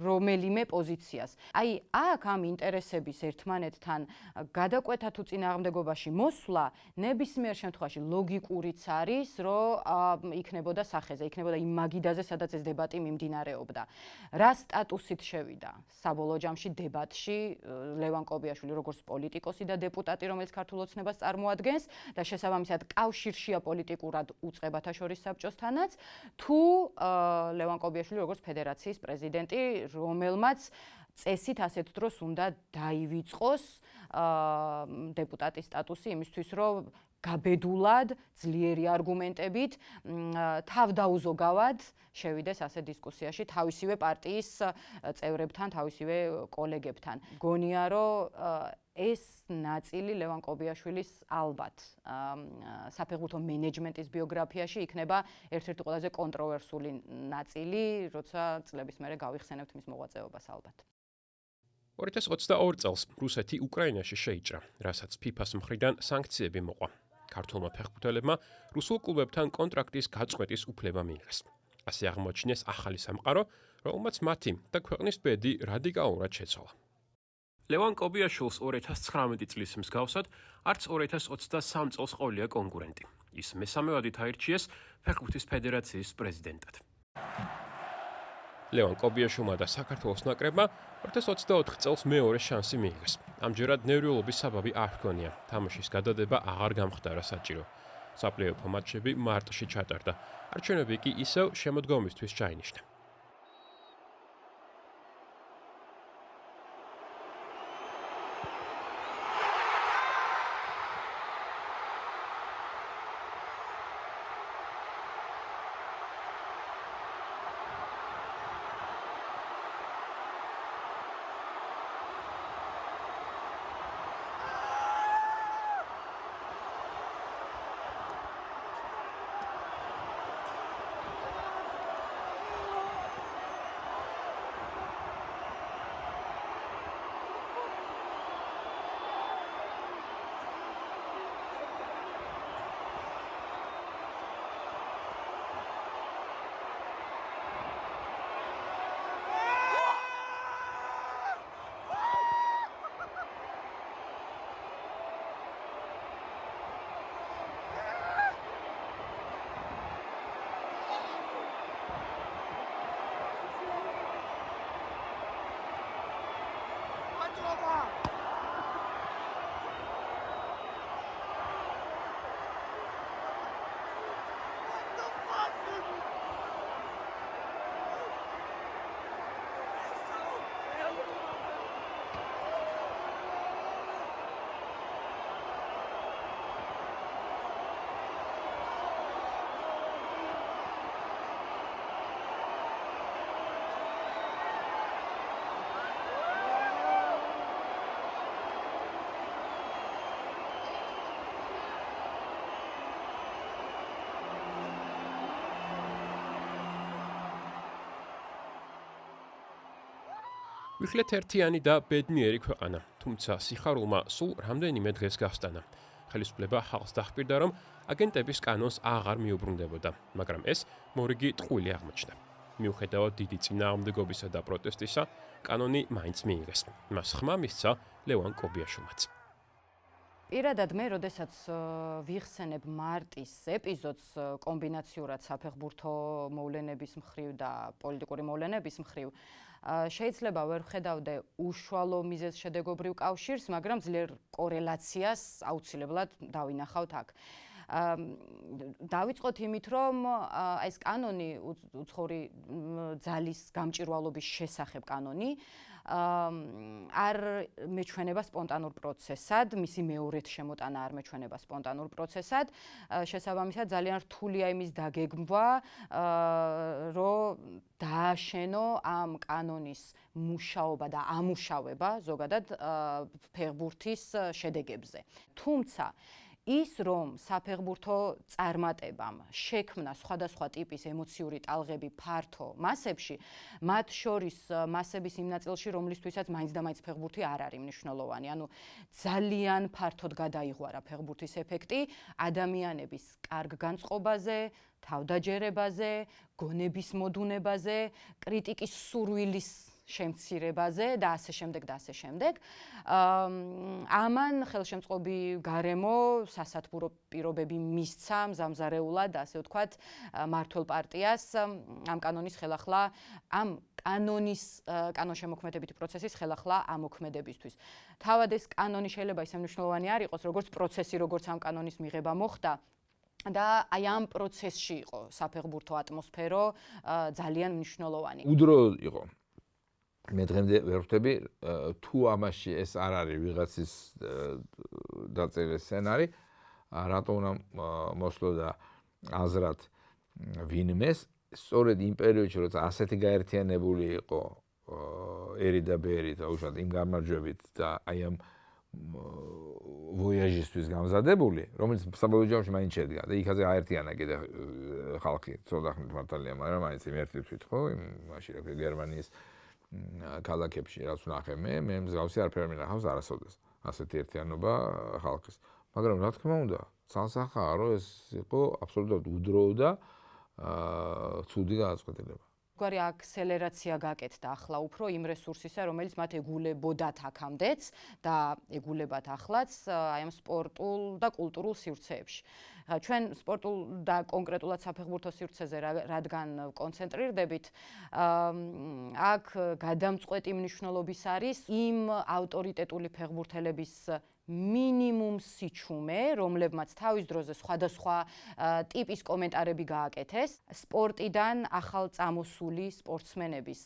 რომელიმე პოზიციას. აი აქ ამ ინტერესების ერთმანეთთან გადაკვეთა თუ წინააღმდეგობაში მოსვლა ნებისმიერ შემთხვევაში ლოგიკურიც არის, რომ იქნებოდა სახეზე, იქნებოდა იმ მაგიდაზე, სადაც ეს დებატი მიმდინარეობდა. რა სტატუსით შევიდა საბოლოო ჯამში დებატში ლევან კობიაშვილი როგორც პოლიტიკოსი და დეპუტატი, რომელიც ქართულ ოცნებას წარმოადგენს და შესაბამისად კავშირშია პოლიტიკურად უწყებათა შორის საბჭოსთანაც, თუ ლევან კობიაშვილი როგორც ფედერაციის პრეზიდენტი, რომელმაც წესით ასეთ დროს უნდა დაივიწყოს დეპუტატის სტატუსი იმისთვის, რომ გაბედულად, ძლიერი არგუმენტებით, თავდაუზოგავად შევიდეს ასე დისკუსიაში თავისივე პარტიის წევრებთან, თავისივე კოლეგებთან. გონია, რომ ეს ნაწილი ლევან კობიაშვილის ალბათ საფეხბურთო მენეჯმენტის ბიოგრაფიაში იქნება ერთ-ერთი ყველაზე კონტროვერსული ნაწილი, როცა წლების მერე გავიხსენებთ მის მოღვაწეობას ალბათ. 2022 წელს რუსეთი უკრაინაში შეიჭრა, რასაც FIFA-ს მხრიდან სანქციები მოყვა. ქართულმა ფეხბურთელებმა რუსულ კლუბებთან კონტრაქტის გაწყვეტის უფლება მიიღეს. ასე აღმოჩნდეს ახალი სამყარო, რომელმაც მათი და ქვეყნის ბედი რადიკალურად შეცვალა. ლევან კობიაშვილს 2019 წლის მსგავსად არც 2023 წელს ყოლია კონკურენტი. ის მესამევადით აირჩიეს ფეხბურთის ფედერაციის პრეზიდენტად. ლევან კობიაშვილმა და საქართველოს ნაკრებმა 2024 წელს მეორე შანსი მიიღეს. ამჯერად ნევროლოგის საბაბი არ ჰქონია. თამაშის გადადება აღარ გამხდარა საჭირო. საპლეიოფო მატჩები მარტში ჩატარდა. არჩევნები კი ისევ შემოდგომისთვის ჩაინიშნა. ვიხლეთ ერთიანი და ბედნიერი ქვეყანა, თუმცა სიხარულმა სულ რამდენიმე დღეს გასტანა. ხელისუფლება ხალხს დაჰპირდა, რომ აგენტების კანონს აღარ მიუბრუნდებოდა, მაგრამ ეს მორიგი ტყუილი აღმოჩნდა. მიუხედავად დიდი წინააღმდეგობისა და პროტესტისა, კანონი მაინც მიიღეს. მას ხმა მისცა ლევან კობიაშვილმაც. პირადად მე, როდესაც ვიხსენებ მარტის ეპიზოდს კომბინაციურად საფეხბურთო მოვლენების მხრივ და პოლიტიკური მოვლენების მხრივ, შეიძლება ვერ ვხედავდე უშუალო მიზეზ-შედეგობრივ კავშირს, მაგრამ ძლიერ კორელაციას აუცილებლად დავინახავთ აქ. დავიწყოთ იმით, რომ ეს კანონი უცხოური ძალის გამჭირვალობის შესახებ კანონი არ მეჩვენება სპონტანურ პროცესად, მისი მეორედ შემოტანა არ მეჩვენება სპონტანურ პროცესად. შესაბამისად, ძალიან რთულია იმის დაგეგმვა, რომ დააშენო ამ კანონის მუშაობა და ამუშავება ზოგადად ფეხბურთის შედეგებზე. თუმცა ის რომ საფეხბურთო წარმატებამ შექმნა სხვადასხვა ტიპის ემოციური ტალღები ფართო მასებში, მათ შორის მასების იმ ნაწილში, რომლისთვისაც მაინც და მაინც ფეხბურთი არ არის მნიშვნელოვანი. ანუ ძალიან ფართოდ გადაიღვარა ფეხბურთის ეფექტი ადამიანების კარგ განწყობაზე, თავდაჯერებაზე, გონების მოდუნებაზე, კრიტიკის სურვილის შემცირებაზე და ასე შემდეგ და ასე შემდეგ. ამან ხელშემწყობი გარემო სასათბურო პირობები მისცა მზამზარეულად, ასე ვთქვათ, მმართველ პარტიას ამ კანონის ხელახლა, ამ კანონშემოქმედებითი პროცესის ხელახლა ამოქმედებისთვის. თავად ეს კანონი შეიძლება ისე მნიშვნელოვანი არ იყოს, როგორც პროცესი, როგორც ამ კანონის მიღება მოხდა. და აი ამ პროცესში იყო საფეხბურთო ატმოსფერო ძალიან მნიშვნელოვანი. უდრო იყო. მე დღემდე ვერ ვხვდები თუ ამაში ეს არ არის ვიღაცის დაწერილი სცენარი, რატო უნდა მოსვლოდა აზრად ვინმეს, სწორედ იმ პერიოდში, როცა ასეთი გაერთიანებული იყო ერი და ბერი და უშუალოდ იმ გამარჯვებით და აი ამ ვოიაჟისთვის გამზადებული, რომელიც საბოლოო ჯამში მაინც შედგა და იქაზე აერთიანა კიდე ხალხი, ცოტა ხნით მართალია, მაგრამ მაინც იმ ერთ თვით ხო, მაშინ რა გერმანიის ქალაქებში რაც ვნახე მე მსგავსი არაფერი მინახავს არასოდეს ასეთი ერთიანობა ხალხის. მაგრამ რა თქმა უნდა, ცალსახაა რომ ეს იყო აბსოლუტურად უდროო და ცუდი გადაწყვეტილება. გვარი აქსელერაცია გაკეთდა ახლა უფრო იმ რესურსისა, რომელიც მათ ეგულებოდათ აქამდეც და ეგულებათ ახლაც აი ამ სპორტულ და კულტურულ სივრცეებში. ჩვენ სპორტულ და კონკრეტულად საფეხბურთო სივრცეზე რადგან კონცენტრირდებით, აქ გადამწყვეტი მნიშვნელობის არის იმ ავტორიტეტული ფეხბურთელების მინიმუმ სიჩუმე, რომლებმაც თავის დროზე სხვადასხვა ტიპის კომენტარები გააკეთეს, სპორტიდან ახალწამოსული სპორტსმენების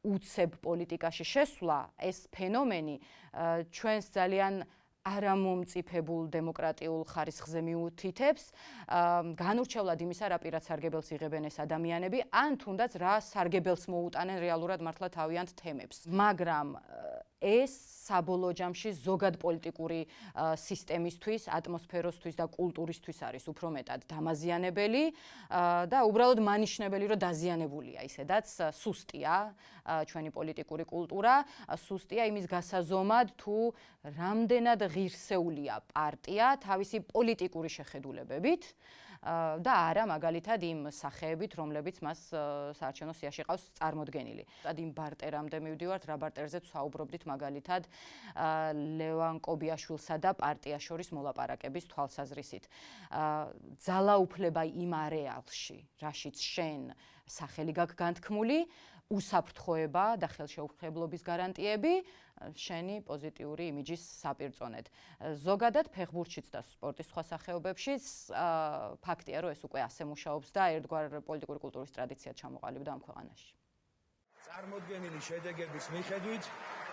უცებ პოლიტიკაში შესვლა, ეს ფენომენი ჩვენს ძალიან არამომწიფებულ დემოკრატიულ ხარისხზე მიუთითებს, განურჩევლად იმისა, რა პირად სარგებელს იღებენ ეს ადამიანები, ან თუნდაც რა სარგებელს მოუტანენ რეალურად მართლა თავიანთ თემებს. მაგრამ ეს საბოლოო ჯამში ზოგად პოლიტიკური სისტემისთვის, ატმოსფეროსთვის და კულტურისთვის არის უფრო მეტად დამაზიანებელი და უბრალოდ მანიშნებელი, რომ დაზიანებულია ისედაც სუსტია ჩვენი პოლიტიკური კულტურა, სუსტია იმის გასაზომად, თუ რამდენად ღირსეულია პარტია თავისი პოლიტიკური შეხედულებებით და არა მაგალითად იმ სახეებით, რომლებიც მას საარჩევნო სიაში ყავს წარმოდგენილი. იმ ბარტერამდე მივდივართ, რა ბარტერზეც საუბრობდით მაგალითად ლევან კობიაშვილსა და პარტიას შორის მოლაპარაკების თვალსაზრისით. ძალაუფლება იმ არეალში, რაშიც შენ სახელი გაქვს განთქმული, უსაფრთხოება და ხელშეუხებლობის გარანტიები შენი პოზიტიური იმიჯის საპირწონედ. ზოგადად ფეხბურთშიც და სპორტის სხვა სახეობებშიც ფაქტია, რომ ეს უკვე ასე მუშაობს და ერთგვარ პოლიტიკური კულტურის ტრადიციად ჩამოყალიბდა ამ ქვეყანაში. წარმოდგენილი შედეგების მიხედვით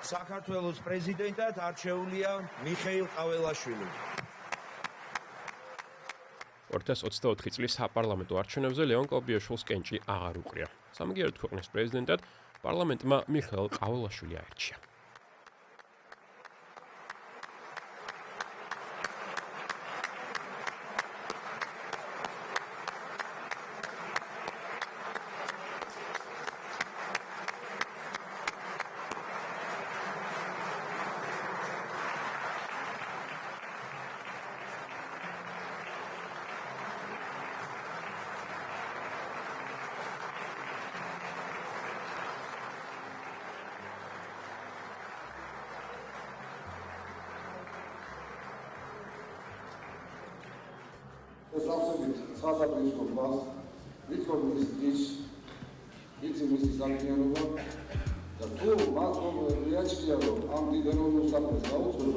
საქართველოს პრეზიდენტად არჩეულია მიხეილ ყაველაშვილი. 2024 წლის საპარლამენტო არჩევნებზე ლევან კობიაშვილს კენჭი აღარ უყრია. სამგიეროდ ქვეყნის პრეზიდენტად პარლამენტმა მიხეილ ყაველაშვილი აირჩია. Zawsze trwa blisko was, blisko gdzieś, widzę misji zamknięto, to tu was wyjaśniają, am liderowi ustawę załóżmy,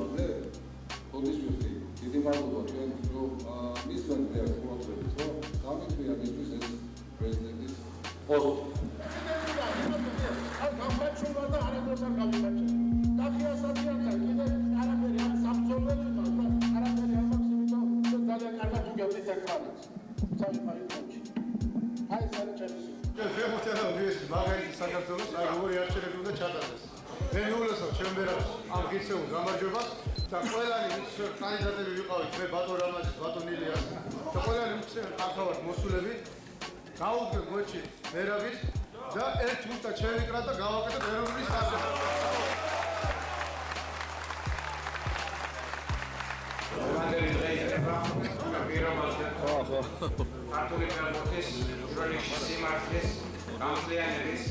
ხოდის ვიხდი. დიდი მადლობა ჩვენ რომ მისვენ დღეს ყურადღებით, რომ გამიწვია მისთვის ეს პრეზიდენტის პოსტი. ან გამბაჩულა და არადროს არ გამიბაჩე. დახიასადიანდა კიდე არაფერი არ საბრძოლოებია და არაფერი არ მაქვს, იმიტომ რომ ძალიან კარგად უგებდით ეკრანებს. სამი მაინც. აი ეს არის ჩემი. ფეხბურთი არა ვიეს მაგარი საქართველოს აი როგორი არჩევნები უნდა ჩატარდეს. მე მიულოცავ ჩემ ვერავს ამ ღირსეულ გამარჯვებას და ყველანი ვინც კანდიდატები ვიყავით მე ბატონ რამაძის ბატონ ილიას და ყველანი ვიქცევთ ახალად მოსულები გავუდგეთ გოჩი ვერავის და ერთ უბრალოდ შევიკრა და გავაკეთეთ ეროვნული საბჭო. მანდელი დღეა პირობაზე ქართული ფეხბურთის პირველი სიმართლის გამძლიანების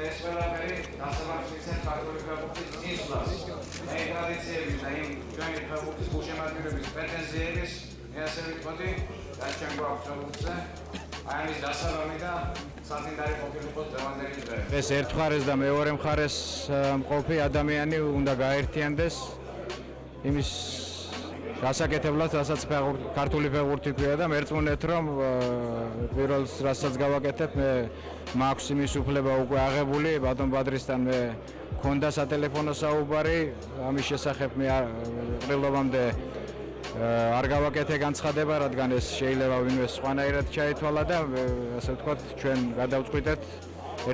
ეს ყველაფერი დასაბუთებისას ქართული ფეხბურთის წინსვლას და ტრადიციების და იმ ჩვენი ფეხბურთის გულშემატკივრების პრეტენზიების ასე ვიტყოდი და ჩვენ გვაქვს ფეხბურთზე აი ამის დასაბამი და საწინდარი ყოფილიყოს დღევანდელი დღე. ეს ერთ მხარეს და მეორე მხარეს მყოფი ადამიანი უნდა გაერთიანდეს იმის გასაკეთებლად, რასაც ქართული ფეხბურთი ქვია და მერწმუნეთ რომ პირველს რასაც გავაკეთებ, მე მაქვს იმის უფლება უკვე აღებული, ბატონ ბადრისთან მე მქონდა სატელეფონო საუბარი, ამის შესახებ მე ყრილობამდე არ გავაკეთე განცხადება, რადგან ეს შეიძლება ვინმეს სხვანაირად ჩაითვალა და ასე ვთქვათ, ჩვენ გადავწყვიტეთ,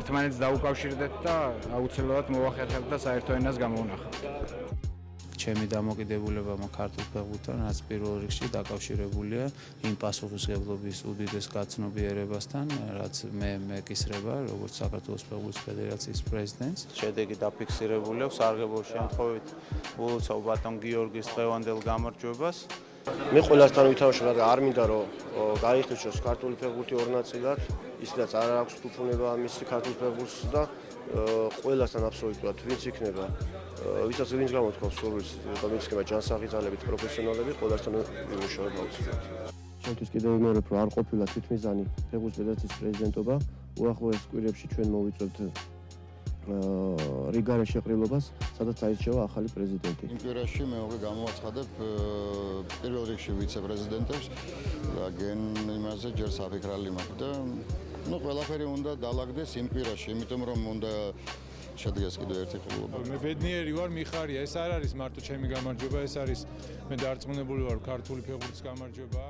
ერთმანეთს დაუკავშირდეთ და აუცილებლად მოვახერხებთ და საერთო ენას გამოვნახავთ. ჩემი დამოკიდებულება ქართულ ფეხბურთთან, რაც პირველ რიგში დაკავშირებულია იმ პასუხისმგებლობის უდიდეს გაცნობიერებასთან, რაც მე მეკისრება, როგორც საქართველოს ფეხბურთის ფედერაციის პრეზიდენტს. შედეგი დაფიქსირებული აქვს სარგებლო შემთხვევით ულოცავ ბატონ გიორგის დღევანდელ გამარჯვებას. მე ყველასთან ვითამაშებ, მაგრამ არ მინდა რომ გაიხიჩოს ქართული ფეხბურთი ორ ნაწილად, ისედაც არ აქვს თუთუნება მისი ქართულ ფეხბურთს და ყველასთან აბსოლუტურად ვინც იქნება ვინც გამოთქვამს სურვილს და ვინც იქნება ჯანსაღი ძალებით პროფესიონალები, ყველასთან ვიმუშავებ აუცილებლად. ჩვენთვის კიდევ ვიმეორებ, რომ არ ყოფილა თვითმიზანი ფეხბურთის ფედერაციის პრეზიდენტობა, უახლოეს კვირებში ჩვენ მოვიწვევთ რიგარე შეყრილობას, სადაც აირჩევა ახალი პრეზიდენტი. იმ კვირაში მე უკვე გამოვაცხადებ პირველ რიგში ვიცე-პრეზიდენტებს და გენ იმაზე ჯერ საფიქრალი მაქვს და ну ყველაფერი უნდა დაალაგდეს იმ კვირაში, იმიტომ რომ უნდა შედგეს კიდევ ერთი ყრილობა. მე ბედნიერი ვარ, მიხარია, ეს არ არის მარტო ჩემი გამარჯვება, ეს არის მე დარწმუნებული ვარ ქართული ფეხბურთის გამარჯვება.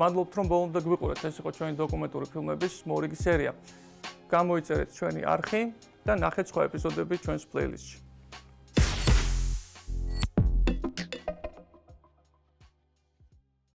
მადლობთ რომ ბოლომდე გვიყურეთ, ეს იყო ჩვენი დოკუმენტური ფილმების მორიგი სერია. გამოიწერეთ ჩვენი არხი და ნახეთ სხვა ეპიზოდები ჩვენს პლეილისტში.